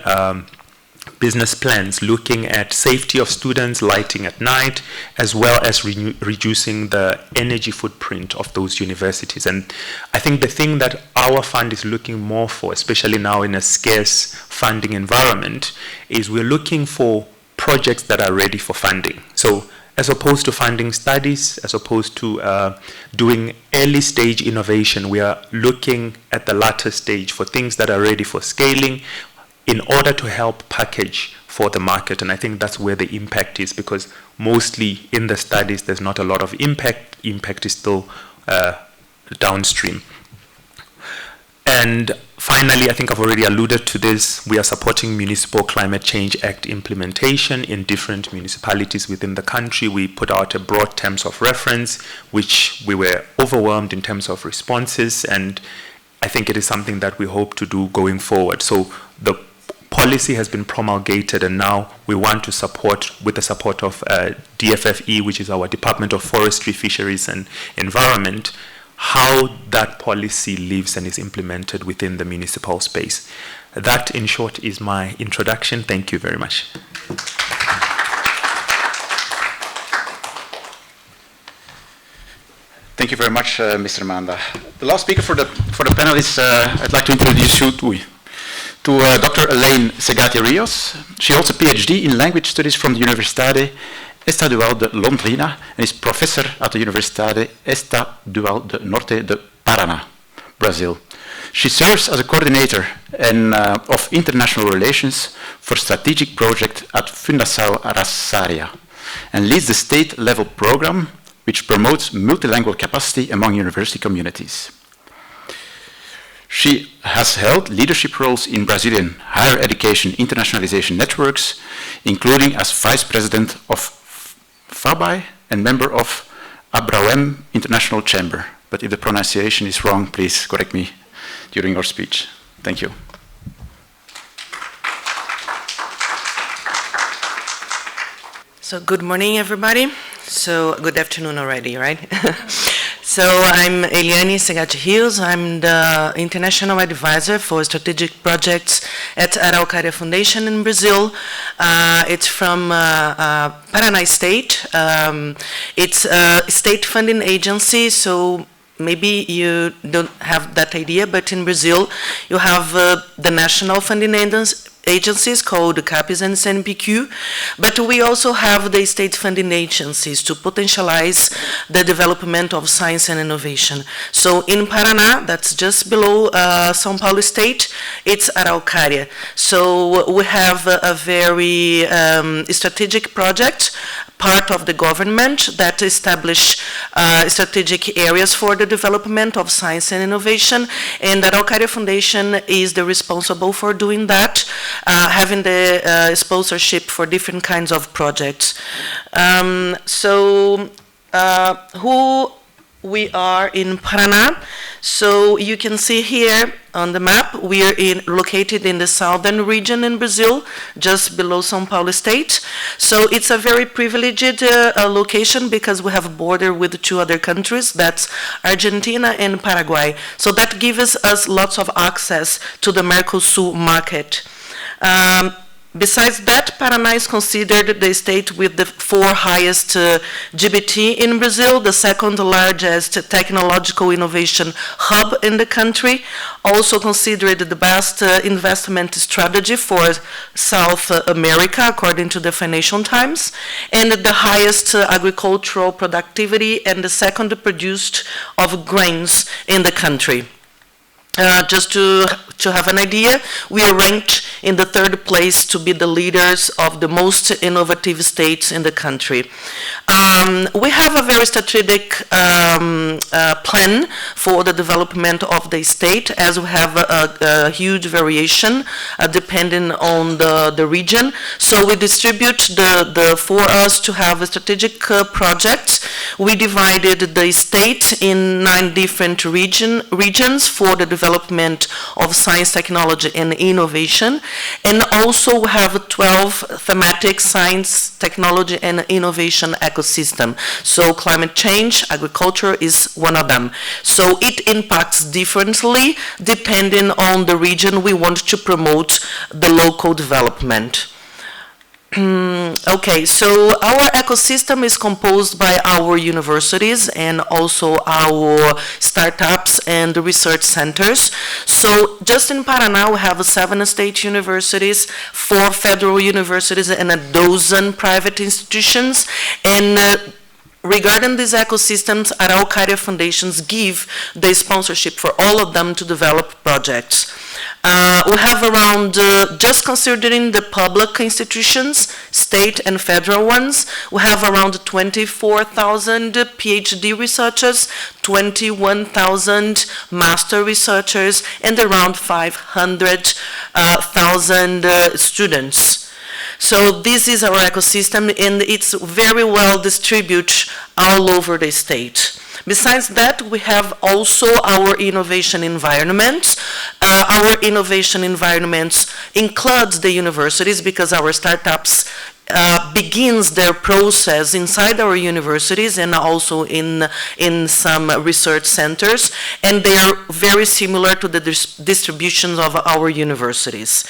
business plans, looking at safety of students, lighting at night, as well as reducing the energy footprint of those universities. And I think the thing that our fund is looking more for, especially now in a scarce funding environment, is we're looking for projects that are ready for funding. So as opposed to funding studies, as opposed to doing early stage innovation, we are looking at the latter stage for things that are ready for scaling, in order to help package for the market. And I think that's where the impact is, because mostly in the studies, there's not a lot of impact. Impact is still downstream. And finally, I think I've already alluded to this, we are supporting Municipal Climate Change Act implementation in different municipalities within the country. We put out a broad terms of reference, which we were overwhelmed in terms of responses, and I think it is something that we hope to do going forward. So the policy has been promulgated, and now we want to support, with the support of DFFE, which is our Department of Forestry, Fisheries and Environment, how that policy lives and is implemented within the municipal space. That, in short, is my introduction. Thank you very much. Thank you very much, Mr. Manda. The last speaker for the panel is, I'd like to introduce you to Dr. Elaine Segati Rios. She holds a PhD in language studies from the Universidade Estadual de Londrina and is professor at the Universidade Estadual de Norte de Paraná, Brazil. She serves as a coordinator of international relations for strategic project at Fundação Araçaria and leads the state-level program which promotes multilingual capacity among university communities. She has held leadership roles in Brazilian higher education internationalization networks, including as vice president of FABI and member of Abrauem International Chamber. But if the pronunciation is wrong, please correct me during your speech. Thank you. So good morning, everybody. So good afternoon already, right? So I'm Eliane Segati Rios. I'm the International Advisor for Strategic Projects at Araucaria Foundation in Brazil. It's from Paraná State. It's a state funding agency, so maybe you don't have that idea, but in Brazil you have the national funding agencies called CAPES and CNPq, but we also have the state funding agencies to potentialize the development of science and innovation. So in Paraná, that's just below São Paulo State, it's Araucaria. So we have a very strategic project, part of the government, that establish strategic areas for the development of science and innovation, and the Araucaria Foundation is the responsible for doing that, having the sponsorship for different kinds of projects. Who we are in Paraná. So you can see here on the map, we are located in the southern region in Brazil, just below São Paulo State. So it's a very privileged location because we have a border with two other countries, that's Argentina and Paraguay. So that gives us lots of access to the Mercosul market. Besides that, Paraná is considered the state with the 4 highest GDP in Brazil, the second largest technological innovation hub in the country, also considered the best investment strategy for South America, according to the Financial Times, and the highest agricultural productivity and the second produced of grains in the country. Just to have an idea, we are ranked in the 3rd place to be the leaders of the most innovative states in the country. We have a very strategic plan for the development of the state, as we have a huge variation depending on the region. So we distribute for us to have a strategic project. We divided the state in 9 different regions for the development of science, technology, and innovation. And also we have 12 thematic science, technology, and innovation ecosystem. So climate change, agriculture is one of them. So it impacts differently depending on the region we want to promote the local development. Okay, so our ecosystem is composed by our universities and also our startups and research centers. So just in Paraná, we have 7 state universities, 4 federal universities, and 12 private institutions. And regarding these ecosystems, Araucaria Foundations give the sponsorship for all of them to develop projects. We have around, just considering the public institutions, state and federal ones, we have around 24,000 PhD researchers, 21,000 master researchers, and around 500,000 students. So this is our ecosystem, and it's very well distributed all over the state. Besides that, we have also our innovation environments. Our innovation environments includes the universities because our startups begins their process inside our universities and also in some research centers, and they are very similar to the distributions of our universities.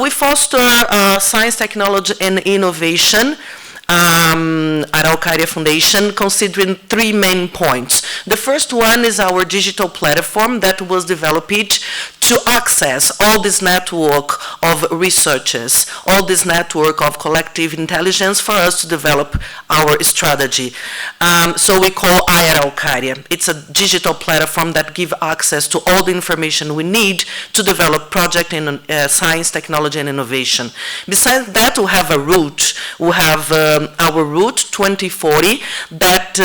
We foster science, technology, and innovation at Araucaria Foundation, considering three main points. The first one is our digital platform that was developed to access all this network of researchers, all this network of collective intelligence for us to develop our strategy. So we call Araucaria. It's a digital platform that gives access to all the information we need to develop project in science, technology, and innovation. Besides that, we have a route. We have our route 2040 that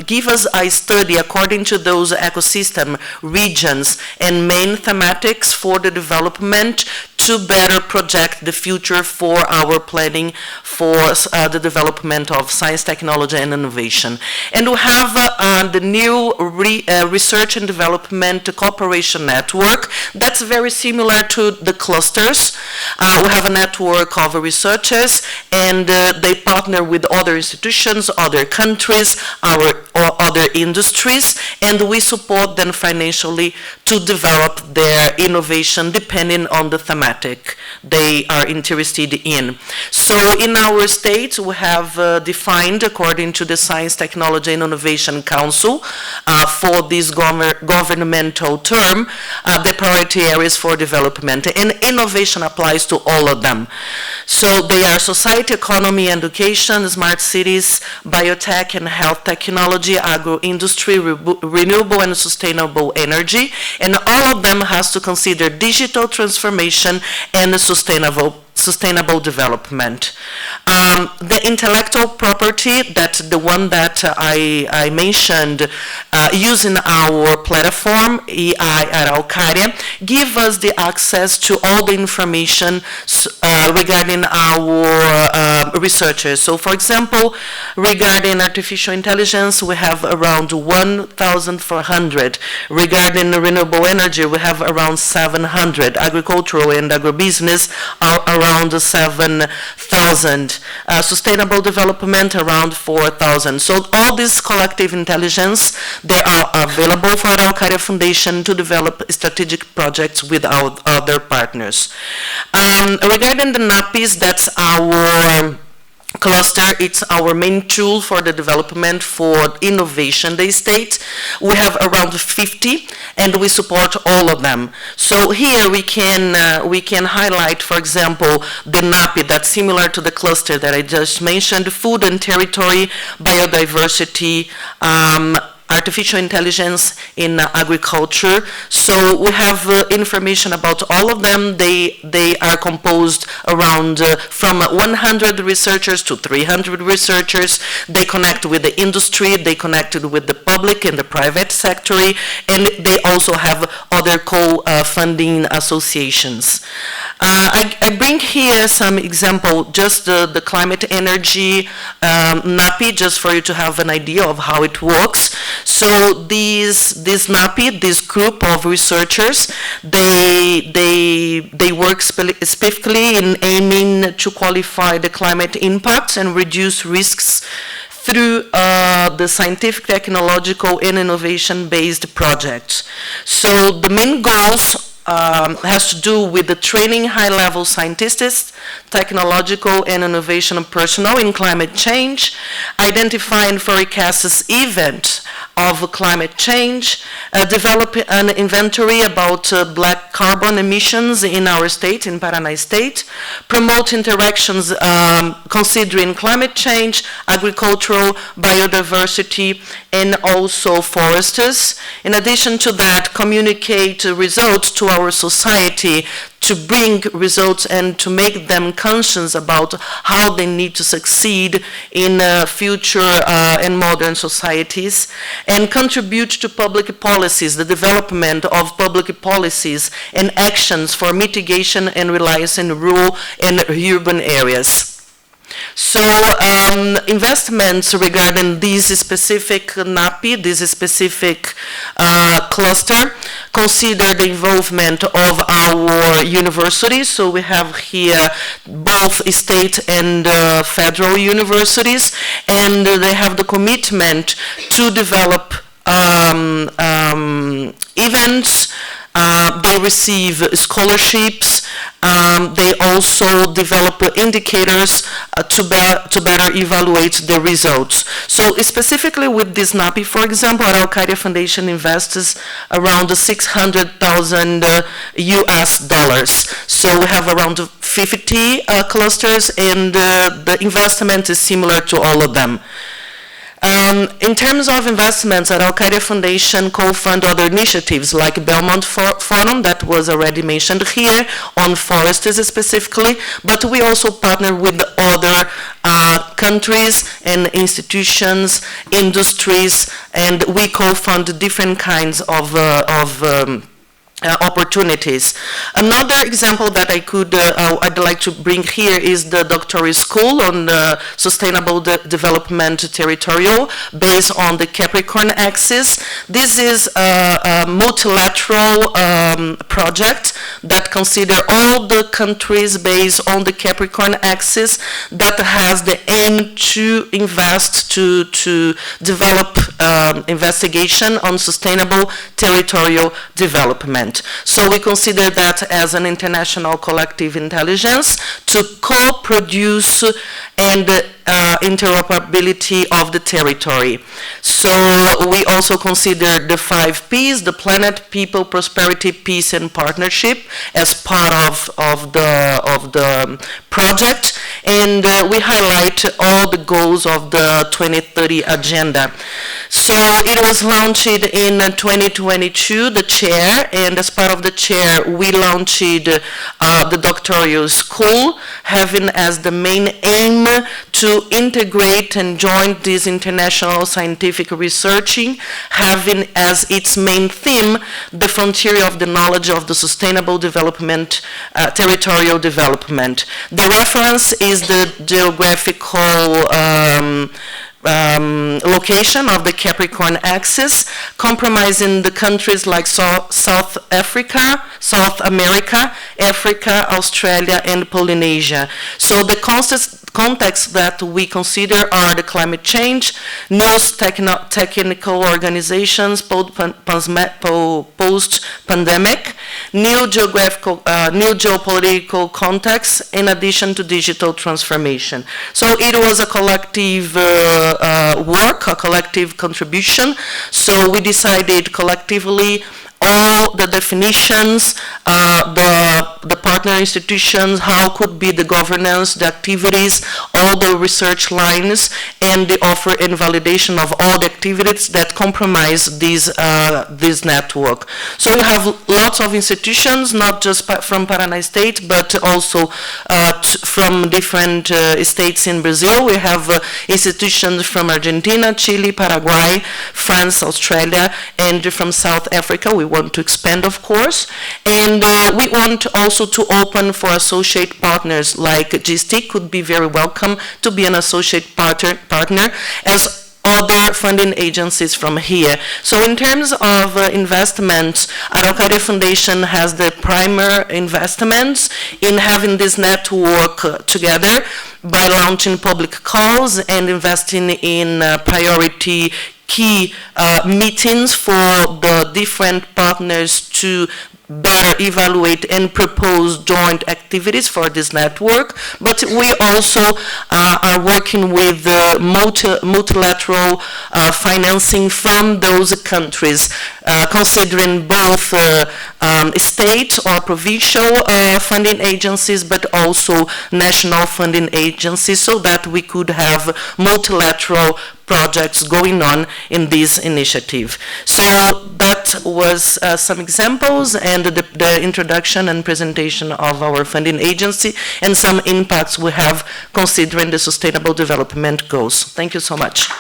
give us a study according to those ecosystem regions and main thematics for the development to better project the future for our planning for the development of science, technology, and innovation. And we have the new research and development cooperation network that's very similar to the clusters. We have a network of researchers, and they partner with other institutions, other countries, or other industries, and we support them financially to develop their innovation depending on the thematic they are interested in. So in our state, we have defined, according to the Science, Technology, and Innovation Council, for this governmental term, the priority areas for development. And innovation applies to all of them. So they are society, economy, education, smart cities, biotech and health technology, agro-industry, renewable and sustainable energy, and all of them has to consider digital transformation and sustainable development. The intellectual property, that's the one that I mentioned, using our platform, EI Araucaria, give us the access to all the information regarding our researchers. So for example, regarding artificial intelligence, we have around 1,400. Regarding renewable energy, we have around 700. Agricultural and agribusiness are around 7,000. Sustainable development around 4,000. So all this collective intelligence, they are available for Araucaria Foundation to develop strategic projects with our other partners. Regarding the NAPIs, that's our cluster. It's our main tool for the development for innovation. They state we have around 50 and we support all of them. So here we can highlight, for example, the NAPI that's similar to the cluster that I just mentioned: food and territory, biodiversity, artificial intelligence in agriculture. So we have information about all of them. They are composed around from 100 researchers to 300 researchers. They connect with the industry, they connected with the public and the private sector, and they also have other co-funding associations. I bring here some example, just the climate energy NAPI, just for you to have an idea of how it works. So this NAPI, this group of researchers, they work specifically in aiming to qualify the climate impacts and reduce risks through the scientific, technological, and innovation-based projects. So the main goals has to do with the training high-level scientists, technological and innovation personnel in climate change, identifying forecasts events of climate change, develop an inventory about black carbon emissions in our state, in Paraná state, promote interactions considering climate change, agricultural, biodiversity, and also forests. In addition to that, communicate results to our society to bring results and to make them conscious about how they need to succeed in future and modern societies, and contribute to public policies, the development of public policies and actions for mitigation and reliance in rural and urban areas. So investments regarding this specific NAPI, this specific cluster, consider the involvement of our universities. So we have here both state and federal universities, and they have the commitment to develop events. They receive scholarships. They also develop indicators to better evaluate the results. So specifically with this NAPI, for example, Araucaria Foundation invests around $600,000 US dollars. So we have around 50 clusters, and the investment is similar to all of them. In terms of investments, Araucaria Foundation co-fund other initiatives like Belmont Forum that was already mentioned here on forests specifically, but we also partner with other countries and institutions, industries, and we co-fund different kinds of opportunities. Another example that I'd like to bring here is the doctoral school on sustainable development territorial based on the Capricorn axis. This is a multilateral project that consider all the countries based on the Capricorn axis that has the aim to invest, to develop investigation on sustainable territorial development. So we consider that as an international collective intelligence to co-produce and interoperability of the territory. So we also consider the 5 Ps, the planet, people, prosperity, peace, and partnership as part of the project. And we highlight all the goals of the 2030 agenda. So it was launched in 2022, the chair, and as part of the chair, we launched the doctoral school, having as the main aim to integrate and join this international scientific researching, having as its main theme the frontier of the knowledge of the sustainable development, territorial development. The reference is the geographical location of the Capricorn axis, comprising the countries like South Africa, South America, Africa, Australia, and Polynesia. So the context that we consider are the climate change, new technical organizations post-pandemic, new geopolitical context, in addition to digital transformation. So it was a collective work, a collective contribution. So we decided collectively all the definitions, the partner institutions, how could be the governance, the activities, all the research lines, and the offer and validation of all the activities that comprise this network. So we have lots of institutions, not just from Paraná State, but also from different states in Brazil. We have institutions from Argentina, Chile, Paraguay, France, Australia, and from South Africa. We want to expand, of course, and we want also to open for associate partners like G-STIC could be very welcome to be an associate partner as other funding agencies from here. So in terms of investments, Araucaria Foundation has the primary investments in having this network together by launching public calls and investing in priority key meetings for the different partners to better evaluate and propose joint activities for this network, but we also are working with multilateral financing from those countries, considering both state or provincial funding agencies, but also national funding agencies, so that we could have multilateral projects going on in this initiative. So that was some examples and the introduction and presentation of our funding agency and some impacts we have considering the sustainable development goals. Thank you so much.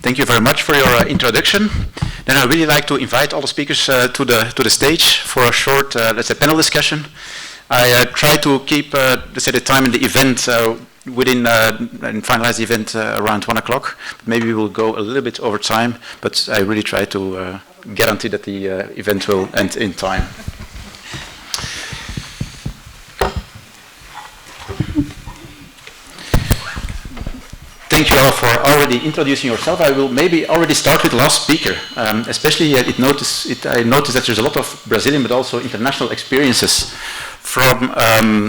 Thank you very much for your introduction. Then I'd really like to invite all the speakers to the stage for a short, let's say, panel discussion. I try to keep, let's say, the time in the event within and finalize the event around 1 o'clock. Maybe we will go a little bit over time, but I really try to guarantee that the event will end in time. Thank you all for already introducing yourself. I will maybe already start with the last speaker. Especially, I noticed that there's a lot of Brazilian but also international experiences from,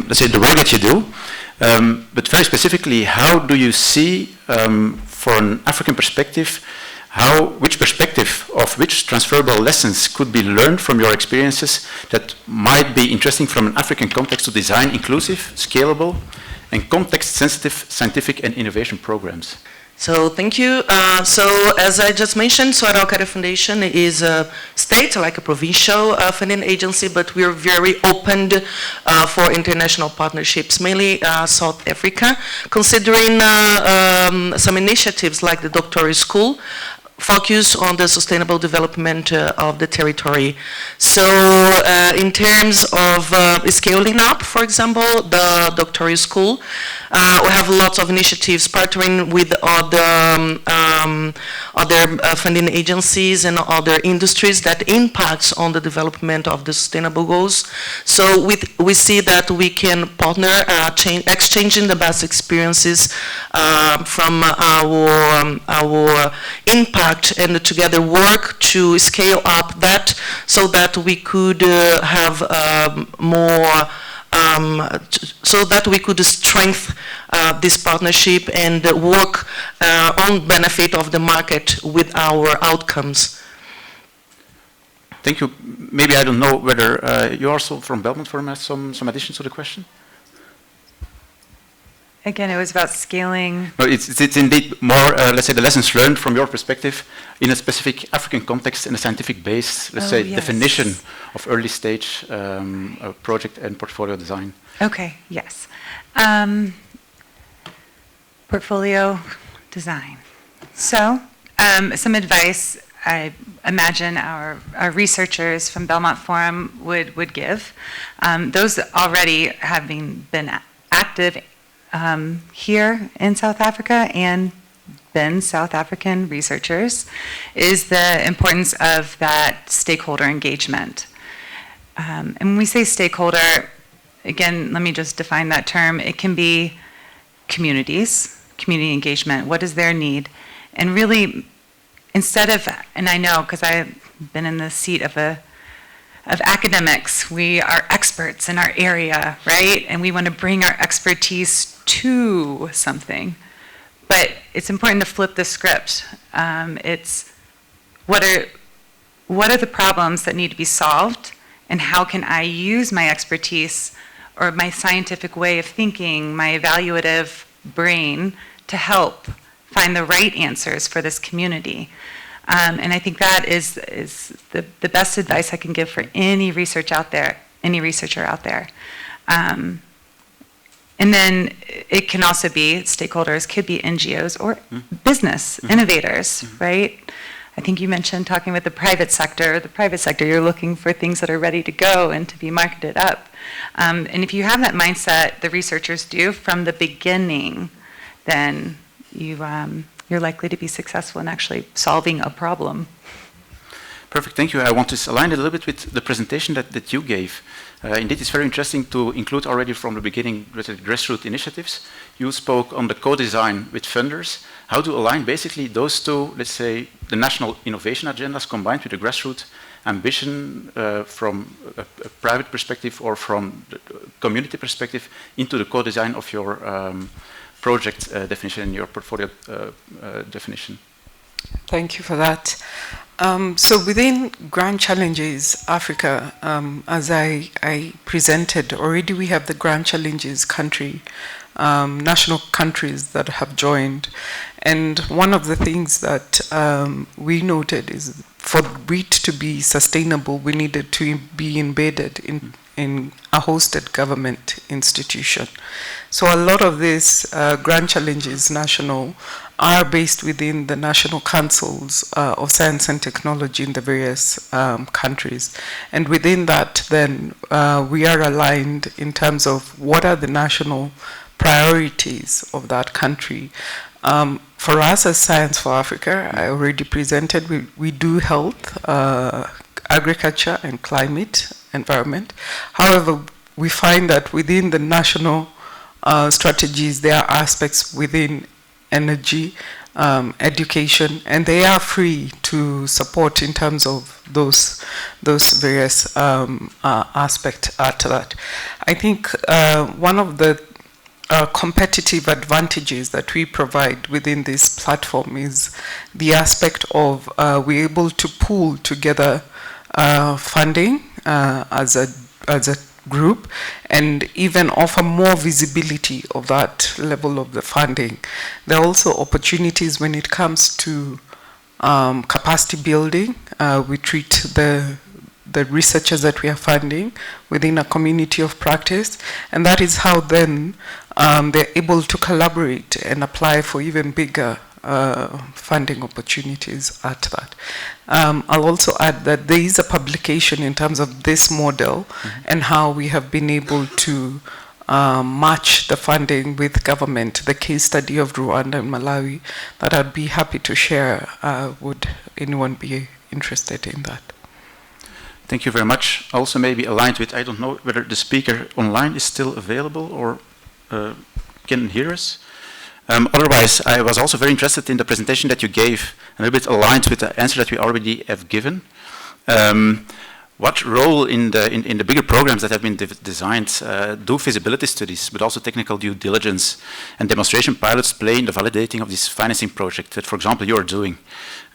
let's say, the work that you do. But very specifically, how do you see, for an African perspective, which perspective of which transferable lessons could be learned from your experiences that might be interesting from an African context to design inclusive, scalable, and context-sensitive scientific and innovation programs? So thank you. So as I just mentioned, Soar Alcântara Foundation is a state, like a provincial funding agency, but we're very open for international partnerships, mainly South Africa, considering some initiatives like the doctoral school, focus on the sustainable development of the territory. So in terms of scaling up, for example, the doctoral school, we have lots of initiatives partnering with other funding agencies and other industries that impacts on the development of the sustainable goals. So we see that we can partner, exchanging the best experiences from our impact, and together work to scale up that so that we could have more, so that we could strengthen this partnership and work on benefit of the market with our outcomes. Thank you. Maybe I don't know whether you're also from Belmont Forum has some additions to the question? Again, it was about scaling. No, it's indeed more, let's say, the lessons learned from your perspective in a specific African context and a scientific base, let's say, yes, definition of early stage project and portfolio design. Okay, yes. Portfolio design. So, some advice I imagine our researchers from Belmont Forum would give. Those already having been active here in South Africa and been South African researchers, is the importance of that stakeholder engagement. And when we say stakeholder, again, let me just define that term. It can be communities, community engagement. What is their need? And really, instead of, and I know because I've been in the seat of academics, we are experts in our area, right? And we want to bring our expertise to something. But it's important to flip the script. It's what are the problems that need to be solved, and how can I use my expertise or my scientific way of thinking, my evaluative brain, to help find the right answers for this community. And I think that is the best advice I can give for any researcher out there. And then it can also be stakeholders, could be NGOs or business innovators, right? I think you mentioned talking with the private sector. The private sector, you're looking for things that are ready to go and to be marketed up. And if you have that mindset, the researchers do from the beginning, then you're likely to be successful in actually solving a problem. Perfect, thank you. I want to align it a little bit with the presentation that you gave. Indeed, it's very interesting to include already from the beginning grassroots initiatives. You spoke on the co-design with funders, how to align basically those two, let's say, the national innovation agendas combined with the grassroots ambition from a private perspective or from the community perspective into the co-design of your project definition and your portfolio definition. Thank you for that. So within Grand Challenges Africa, as I presented, already we have the Grand Challenges country, national countries that have joined. And one of the things that we noted is for wheat to be sustainable, we needed to be embedded in a hosted government institution. So a lot of these grand challenges national are based within the national councils of science and technology in the various countries. And within that, then, we are aligned in terms of what are the national priorities of that country. For us as Science for Africa, I already presented, we do health, agriculture and climate, environment. However, we find that within the national strategies, there are aspects within energy, education, and they are free to support in terms of those various aspects to that. I think one of the competitive advantages that we provide within this platform is the aspect of we're able to pool together funding as a group and even offer more visibility of that level of the funding. There are also opportunities when it comes to capacity building. We treat the researchers that we are funding within a community of practice, and that is how then they're able to collaborate and apply for even bigger funding opportunities at that. I'll also add that there is a publication in terms of this model and how we have been able to match the funding with government, the case study of Rwanda and Malawi, that I'd be happy to share. Would anyone be interested in that? Thank you very much. Also maybe aligned with, I don't know whether the speaker online is still available or can hear us. Otherwise, I was also very interested in the presentation that you gave, a little bit aligned with the answer that we already have given. What role in the bigger programs that have been designed do feasibility studies, but also technical due diligence and demonstration pilots play in the validating of this financing project that, for example, you are doing?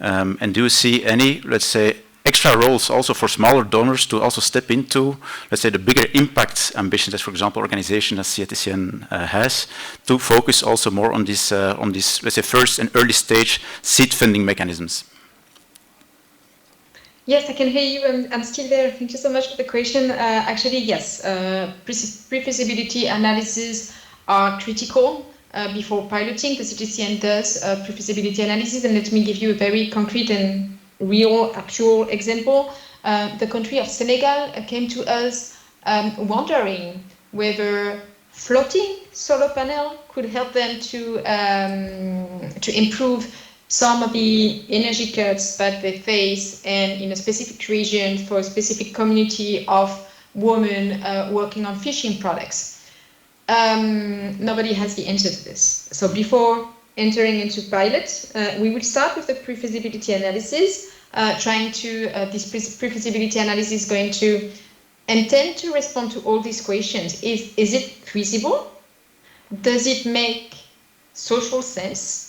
And do you see any, let's say, extra roles also for smaller donors to also step into, let's say, the bigger impact ambitions that, for example, organization as CSIR has, to focus also more on this, let's say, first and early stage seed funding mechanisms? Yes, I can hear you. I'm still there. Thank you so much for the question. Actually, yes, pre-feasibility analysis are critical before piloting. The CGCN does pre-feasibility analysis, and let me give you a very concrete and real, actual example. The country of Senegal came to us wondering whether floating solar panel could help them to improve some of the energy cuts that they face, and in a specific region for a specific community of women working on fishing products. Nobody has the answer to this. So before entering into pilot, we will start with the pre-feasibility analysis, trying to, this pre-feasibility analysis is going to intend to respond to all these questions. Is it feasible? Does it make social sense?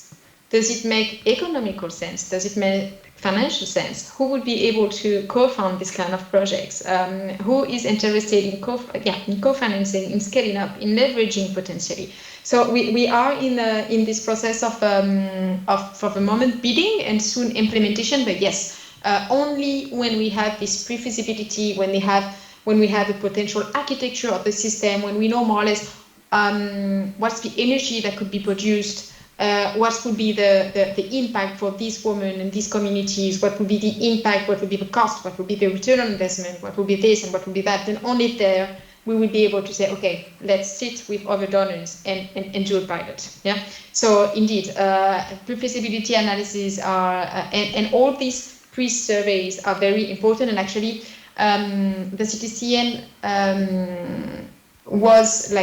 Does it make economical sense? Does it make financial sense? Who would be able to co-fund this kind of projects? Who is interested in co-financing, in scaling up, in leveraging potentially? So we are in this process of for the moment, bidding and soon implementation. But yes, only when we have this pre-feasibility, when we have a potential architecture of the system, when we know more or less what's the energy that could be produced, what would be the impact for these women and these communities, what would be the impact, what would be the cost, what would be the return on investment, what would be this and what would be that, then only there we will be able to say, okay, let's sit with other donors and do a pilot. Yeah. So indeed, pre-feasibility analysis are, and all these pre-surveys are very important. And actually, the CTCN was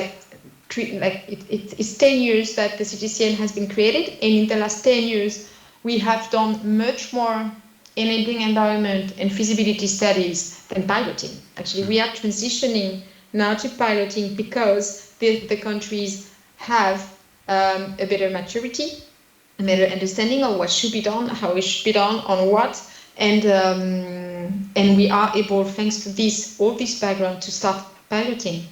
it's 10 years that the CTCN has been created, and in the last 10 years, we have done much more enabling environment and feasibility studies than piloting. Actually, we are transitioning now to piloting because the countries have a better maturity, a better understanding of what should be done, how it should be done, on what, and we are able, thanks to all this background, to start piloting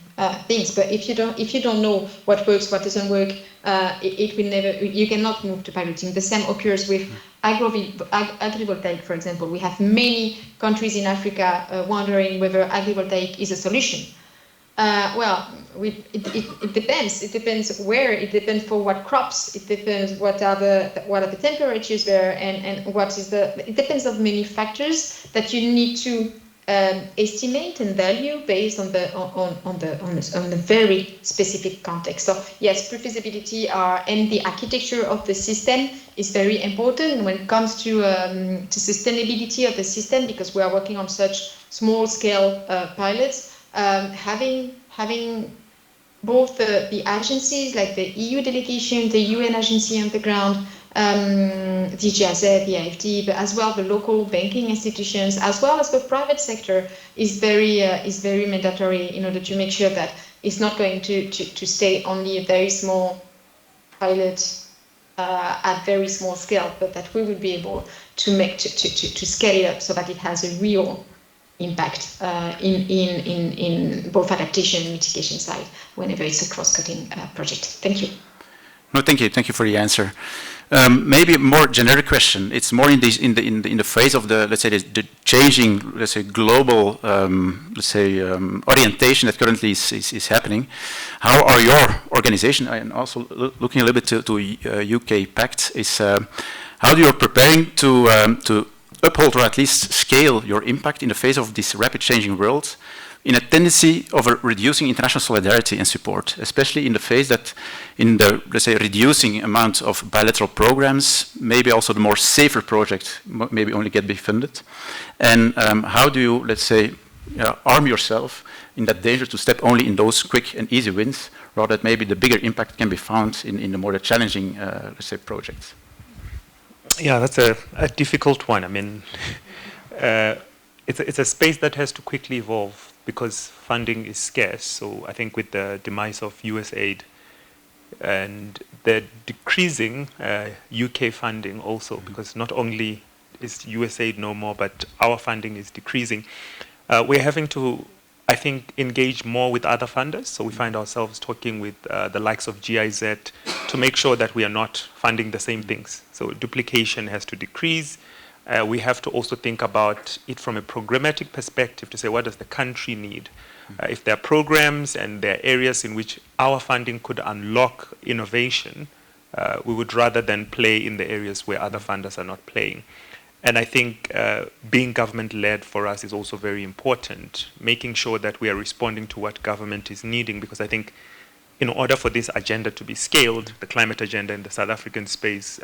things. But if you don't know what works, what doesn't work, it will never. You cannot move to piloting. The same occurs with agrivoltaic, for example. We have many countries in Africa wondering whether agrivoltaic is a solution. It depends. It depends where. It depends for what crops. It depends what are the temperatures there, and what is the. It depends on many factors that you need to estimate and value based on the very specific context. So yes, pre-feasibility and the architecture of the system is very important when it comes to sustainability of the system, because we are working on such small scale pilots. Having both the agencies like the EU delegation, the UN agency on the ground, the GSIR, the IFD, but as well the local banking institutions, as well as the private sector, is very mandatory in order to make sure that it's not going to stay only a very small pilot at very small scale, but that we will be able to scale it up so that it has a real impact in both adaptation and mitigation side whenever it's a cross-cutting project. Thank you. No, thank you. Thank you for the answer. Maybe a more generic question. It's more in the phase of the, let's say, the changing, let's say, global, orientation that currently is happening. How are your organization, and also looking a little bit to UK Pact, is how you are preparing to uphold or at least scale your impact in the face of this rapid changing world, in a tendency of reducing international solidarity and support, especially in the phase that in the, let's say, reducing amount of bilateral programs, maybe also the more safer projects maybe only get be funded. And how do you, let's say, arm yourself in that danger to step only in those quick and easy wins, rather that maybe the bigger impact can be found in the more challenging, let's say, projects? Yeah, that's a difficult one. I mean, it's a space that has to quickly evolve because funding is scarce. So I think with the demise of US aid and the decreasing UK funding also, because not only is US aid no more, but our funding is decreasing, we're having to, I think, engage more with other funders. So we find ourselves talking with the likes of GIZ to make sure that we are not funding the same things. So duplication has to decrease. We have to also think about it from a programmatic perspective to say, what does the country need? If there are programs and there are areas in which our funding could unlock innovation, we would rather than play in the areas where other funders are not playing. And I think being government-led for us is also very important, making sure that we are responding to what government is needing, because I think in order for this agenda to be scaled, the climate agenda in the South African space,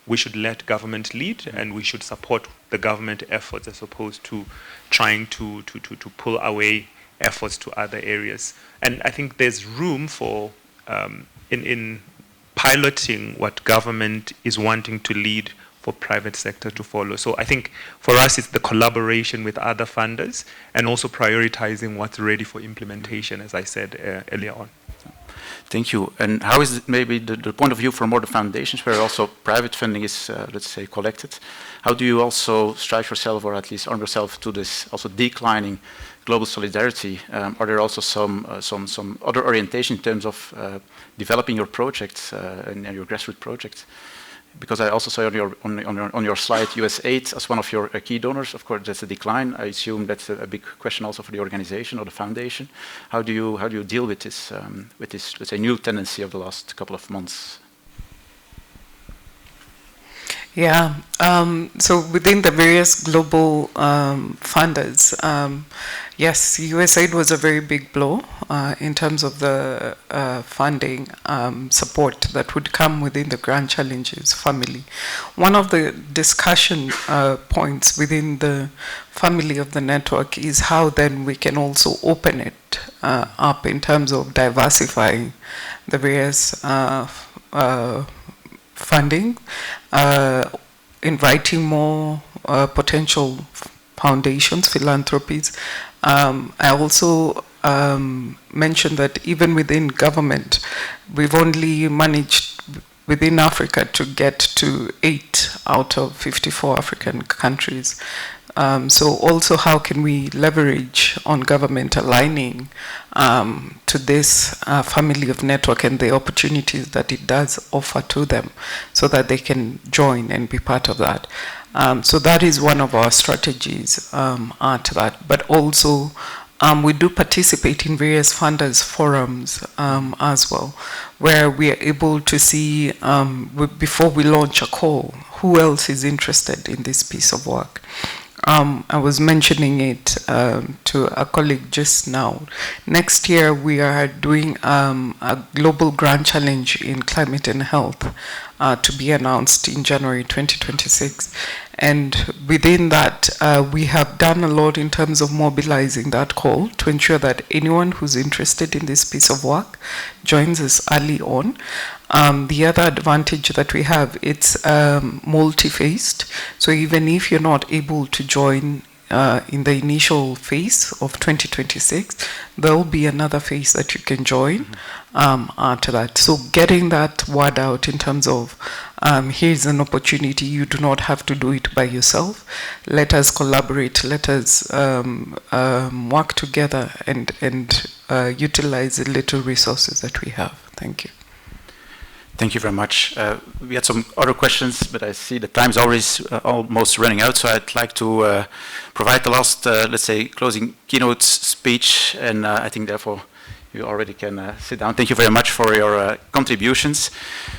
we should let government lead and we should support the government efforts as opposed to trying to pull away efforts to other areas. And I think there's room for, in piloting what government is wanting to lead, for private sector to follow. So I think for us it's the collaboration with other funders and also prioritizing what's ready for implementation, as I said earlier on. Thank you. And how is it maybe the point of view for more the foundations where also private funding is, let's say, collected? How do you also strive yourself, or at least arm yourself to this also declining global solidarity? Are there also some other orientation in terms of developing your projects and your grassroots projects? Because I also saw on your slide USAID as one of your key donors. Of course, that's a decline. I assume that's a big question also for the organization or the foundation. How do you deal with this let's say new tendency of the last couple of months? Yeah, so within the various global funders, yes, USAID was a very big blow in terms of the funding support that would come within the Grand Challenges family. One of the discussion points within the family of the network is how then we can also open it up in terms of diversifying the various funding, inviting more potential foundations, philanthropies. I also mentioned that even within government, we've only managed within Africa to get to 8 out of 54 African countries. So also how can we leverage on government aligning to this family of network and the opportunities that it does offer to them so that they can join and be part of that. So that is one of our strategies at that, but also we do participate in various funders forums as well, where we are able to see, before we launch a call, who else is interested in this piece of work. I was mentioning it to a colleague just now. Next year, we are doing a global grand challenge in climate and health to be announced in January 2026. And within that, we have done a lot in terms of mobilizing that call to ensure that anyone who's interested in this piece of work joins us early on. The other advantage that we have, it's multi-phased. So even if you're not able to join in the initial phase of 2026, there will be another phase that you can join after that. So getting that word out in terms of here's an opportunity, you do not have to do it by yourself. Let us collaborate, let us work together and utilize the little resources that we have. Thank you. Thank you very much. We had some other questions, but I see the time's always almost running out, so I'd like to provide the last, let's say, closing keynote speech, and I think therefore you already can sit down. Thank you very much for your contributions.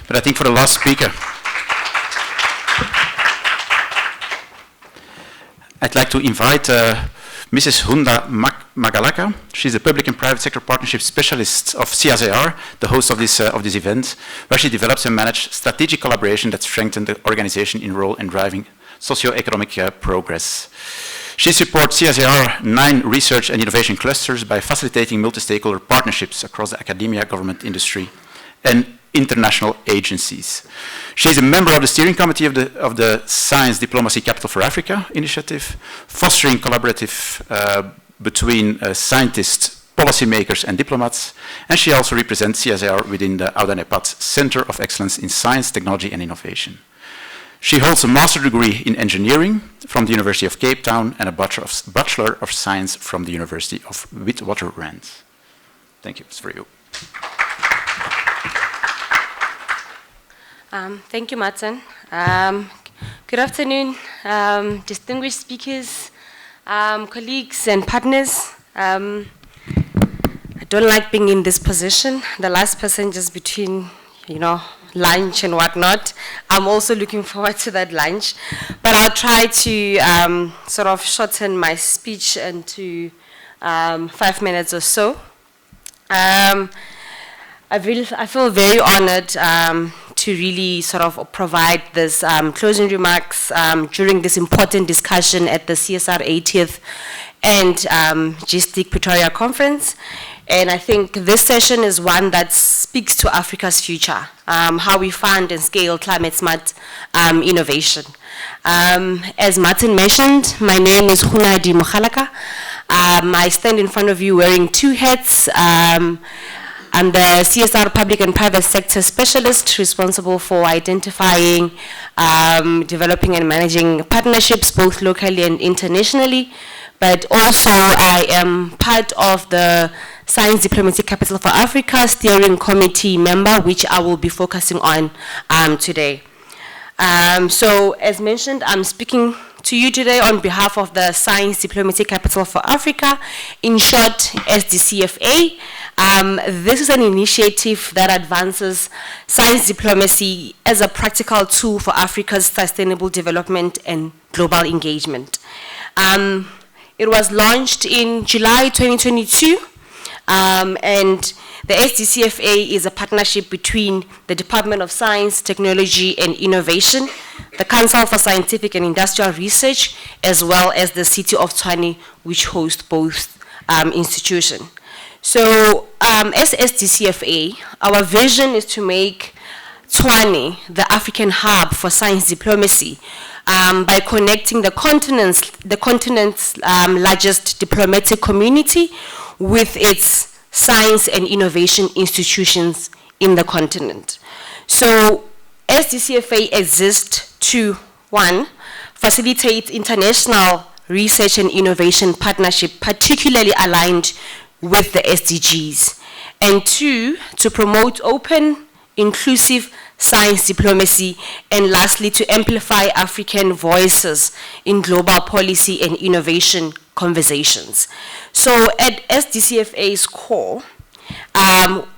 But I think for the last speaker, I'd like to invite Mrs. Hunda Magalaka. She's a public and private sector partnership specialist of CSIR, the host of this event, where she develops and manages strategic collaboration that strengthens the organization in role in driving socio-economic progress. She supports CSIR 9 research and innovation clusters by facilitating multi-stakeholder partnerships across the academia, government, industry, and international agencies. She is a member of the steering committee of the Science Diplomacy Capital for Africa initiative, fostering collaborative between scientists, policymakers, and diplomats. And she also represents CSIR within the Oudanepat Center of Excellence in Science, Technology, and Innovation. She holds a master's degree in engineering from the University of Cape Town and a Bachelor of Science from the University of Witwatersrand. Thank you. It's for you. Thank you, Martin. Good afternoon, distinguished speakers, colleagues and partners. I don't like being in this position, the last person just between, lunch and whatnot. I'm also looking forward to that lunch, but I'll try to sort of shorten my speech into 5 minutes or so. I feel very honored to really sort of provide this closing remarks during this important discussion at the CSIR 80th and G-STIC Pretoria Conference. And I think this session is one that speaks to Africa's future, how we fund and scale climate-smart innovation. As Martin mentioned, my name is Hunadi Mokhalaka. I stand in front of you wearing 2 hats. I'm the CSR Public and Private Sector Specialist responsible for identifying, developing and managing partnerships both locally and internationally. But also I am part of the Science Diplomacy Capital for Africa Steering Committee member, which I will be focusing on today. So as mentioned, I'm speaking to you today on behalf of the Science Diplomacy Capital for Africa, in short, SDCFA. This is an initiative that advances science diplomacy as a practical tool for Africa's sustainable development and global engagement. It was launched in July 2022, and the SDCFA is a partnership between the Department of Science, Technology and Innovation, the Council for Scientific and Industrial Research, as well as the City of Tshwane, which hosts both institutions. So as SDCFA, our vision is to make Tshwane the African hub for science diplomacy by connecting the continent's largest diplomatic community with its science and innovation institutions in the continent. So SDCFA exists to, 1, facilitate international research and innovation partnership, particularly aligned with the SDGs, and 2, to promote open, inclusive science diplomacy, and lastly, to amplify African voices in global policy and innovation conversations. So at SDCFA's core,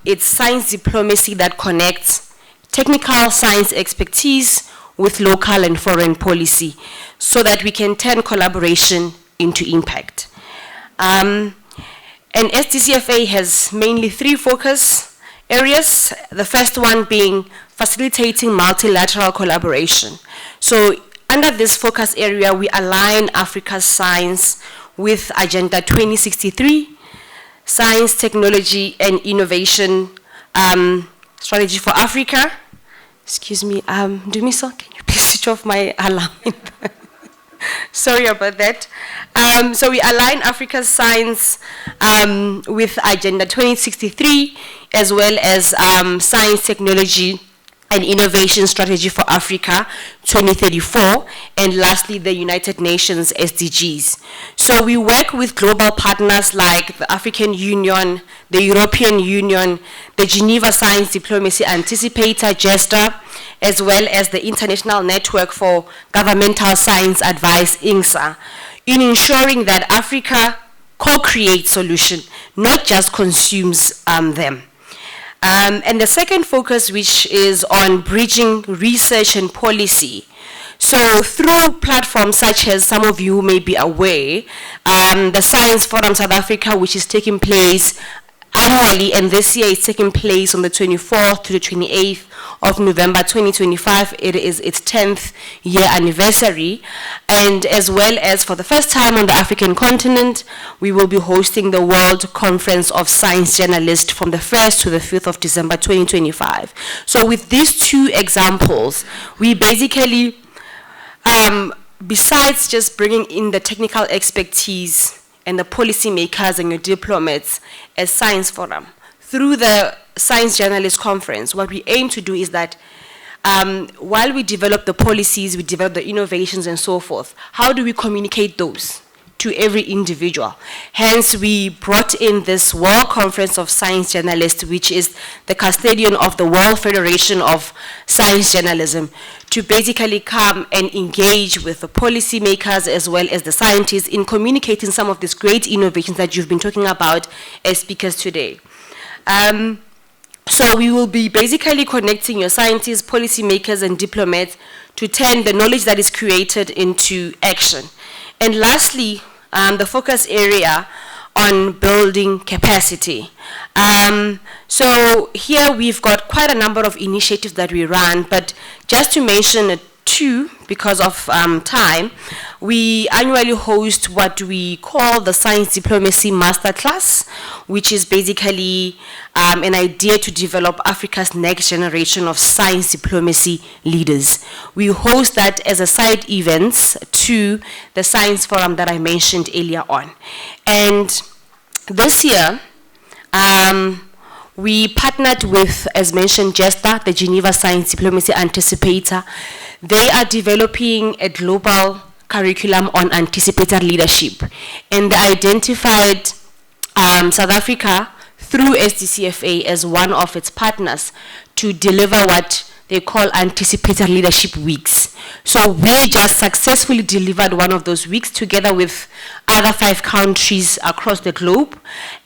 it's science diplomacy that connects technical science expertise with local and foreign policy so that we can turn collaboration into impact. And SDCFA has mainly 3 focus areas, the first one being facilitating multilateral collaboration. So under this focus area, we align Africa's science with Agenda 2063, Science, Technology, and Innovation Strategy for Africa. Excuse me, Dumiso, can you please switch off my alarm? Sorry about that. So we align Africa's science with Agenda 2063, as well as Science, Technology, and Innovation Strategy for Africa 2034, and lastly, the United Nations SDGs. So we work with global partners like the African Union, the European Union, the Geneva Science Diplomacy Anticipator, GESTA, as well as the International Network for Governmental Science Advice, INGSA, in ensuring that Africa co-creates solutions, not just consumes them. And the second focus, which is on bridging research and policy. So through platforms such as some of you may be aware, the Science Forum South Africa, which is taking place annually, and this year it's taking place on the 24th to the 28th of November 2025. It is its 10th year anniversary. And as well as for the first time on the African continent, we will be hosting the World Conference of Science Journalists from the 1st to the 5th of December 2025. So with these 2 examples, we basically, besides just bringing in the technical expertise and the policymakers and your diplomats as Science Forum, through the Science Journalist Conference, what we aim to do is that while we develop the policies, we develop the innovations and so forth, how do we communicate those to every individual? Hence, we brought in this World Conference of Science Journalists, which is the custodian of the World Federation of Science Journalism, to basically come and engage with the policymakers as well as the scientists in communicating some of these great innovations that you've been talking about as speakers today. So we will be basically connecting your scientists, policymakers, and diplomats to turn the knowledge that is created into action. And lastly, the focus area on building capacity. So here we've got quite a number of initiatives that we run, but just to mention 2, because of time, we annually host what we call the Science Diplomacy Masterclass, which is basically an idea to develop Africa's next generation of science diplomacy leaders. We host that as a side event to the Science Forum that I mentioned earlier on. And this year, we partnered with, as mentioned, GESTA, the Geneva Science Diplomacy Anticipator. They are developing a global curriculum on anticipator leadership, and they identified South Africa through SDCFA as one of its partners to deliver what they call anticipator leadership weeks. So we just successfully delivered one of those weeks together with other 5 countries across the globe,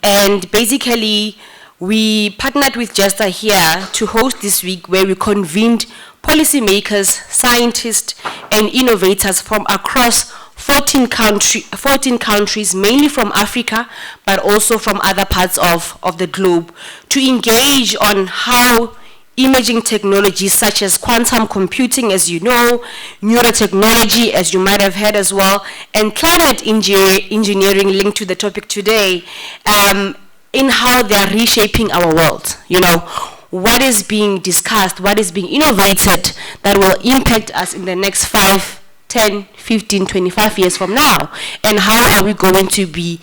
and basically we partnered with GESTA here to host this week, where we convened policymakers, scientists, and innovators from across 14 countries, mainly from Africa, but also from other parts of the globe, to engage on how imaging technologies such as quantum computing, as you know, neurotechnology, as you might have heard as well, and climate engineering linked to the topic today, in how they are reshaping our world. You know, what is being discussed, what is being innovated that will impact us in the next 5, 10, 15, 25 years from now, and how are we going to be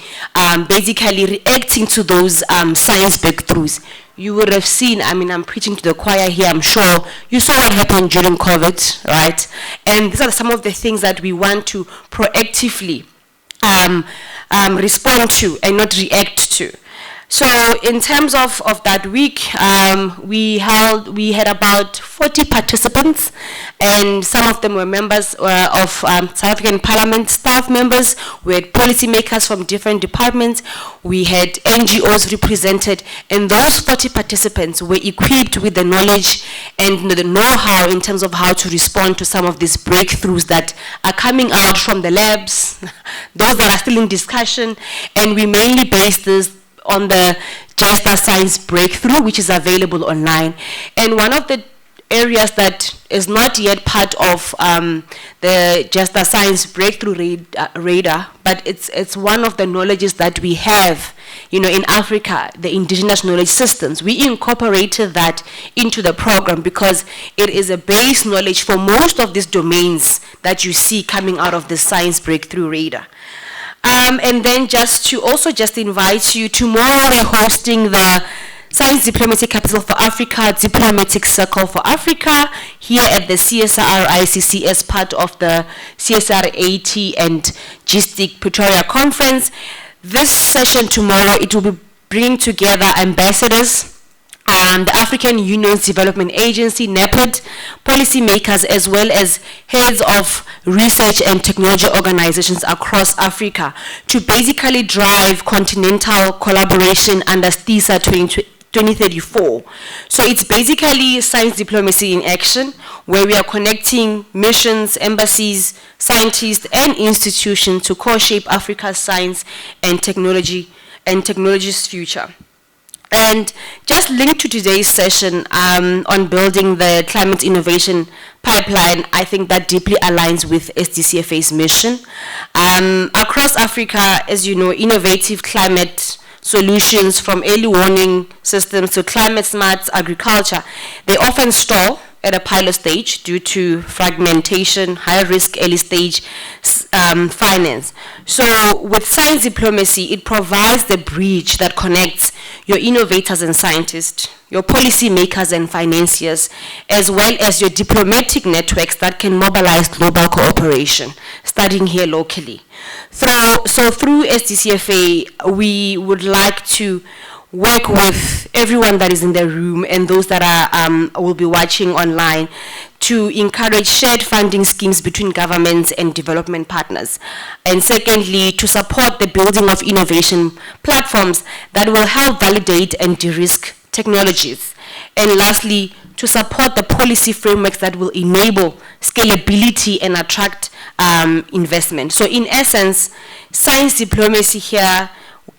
basically reacting to those science breakthroughs. You would have seen, I mean, I'm preaching to the choir here, I'm sure you saw what happened during COVID, right? And these are some of the things that we want to proactively respond to and not react to. So in terms of that week, we had about 40 participants, and some of them were members of South African Parliament, staff members. We had policymakers from different departments. We had NGOs represented, and those 40 participants were equipped with the knowledge and the know-how in terms of how to respond to some of these breakthroughs that are coming out from the labs, those that are still in discussion, and we mainly based this on the G-STIC Science Breakthrough, which is available online. And one of the areas that is not yet part of the G-STIC Science Breakthrough radar, but it's one of the knowledges that we have, you know, in Africa, the indigenous knowledge systems. We incorporated that into the program because it is a base knowledge for most of these domains that you see coming out of the Science Breakthrough radar. And then just invite you, tomorrow we're hosting the Science Diplomacy Capital for Africa, Diplomatic Circle for Africa, here at the CSIR ICC as part of the CSIR 80 and G-STIC Pretoria Conference. This session tomorrow, it will be bringing together ambassadors, the African Union's Development Agency, NEPAD, policymakers, as well as heads of research and technology organizations across Africa to basically drive continental collaboration under CSIR 2034. So it's basically science diplomacy in action, where we are connecting missions, embassies, scientists, and institutions to co-shape Africa's science and technology's future. And just linked to today's session on building the climate innovation pipeline, I think that deeply aligns with SDCFA's mission. Across Africa, as you know, innovative climate solutions from early warning systems to climate smart agriculture, they often stall at a pilot stage due to fragmentation, high risk early stage finance. So with science diplomacy, it provides the bridge that connects your innovators and scientists, your policymakers and financiers, as well as your diplomatic networks that can mobilize global cooperation, starting here locally. So through SDCFA, we would like to work with everyone that is in the room and those that are will be watching online to encourage shared funding schemes between governments and development partners. And secondly, to support the building of innovation platforms that will help validate and de-risk technologies. And lastly, to support the policy frameworks that will enable scalability and attract investment. So in essence, science diplomacy here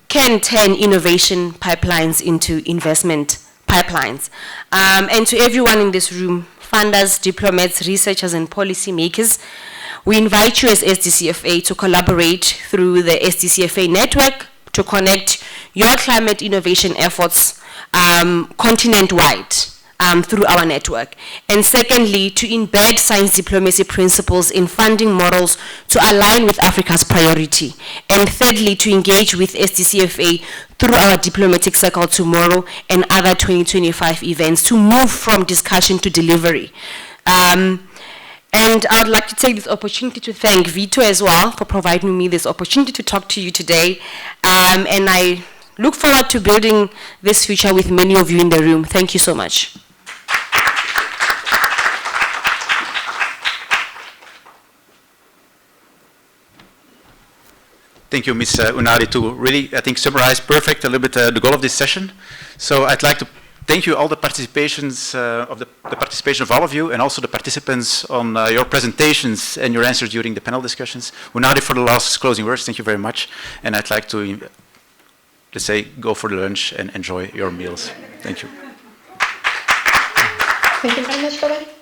can turn innovation pipelines into investment pipelines. And to everyone in this room, funders, diplomats, researchers, and policymakers, we invite you as SDCFA to collaborate through the SDCFA network to connect your climate innovation efforts continent-wide through our network. And secondly, to embed science diplomacy principles in funding models to align with Africa's priority. And thirdly, to engage with SDCFA through our diplomatic circle tomorrow and other 2025 events to move from discussion to delivery. And I would like to take this opportunity to thank Vito as well for providing me this opportunity to talk to you today. And I look forward to building this future with many of you in the room. Thank you so much. Thank you, Ms. Unari, to really, I think, summarize perfect a little bit the goal of this session. So I'd like to thank you all the participations the participation of all of you, and also the participants on your presentations and your answers during the panel discussions. Unari, for the last closing words, thank you very much. And I'd like to, let's say, go for the lunch and enjoy your meals. Thank you. Thank you very much, Robert.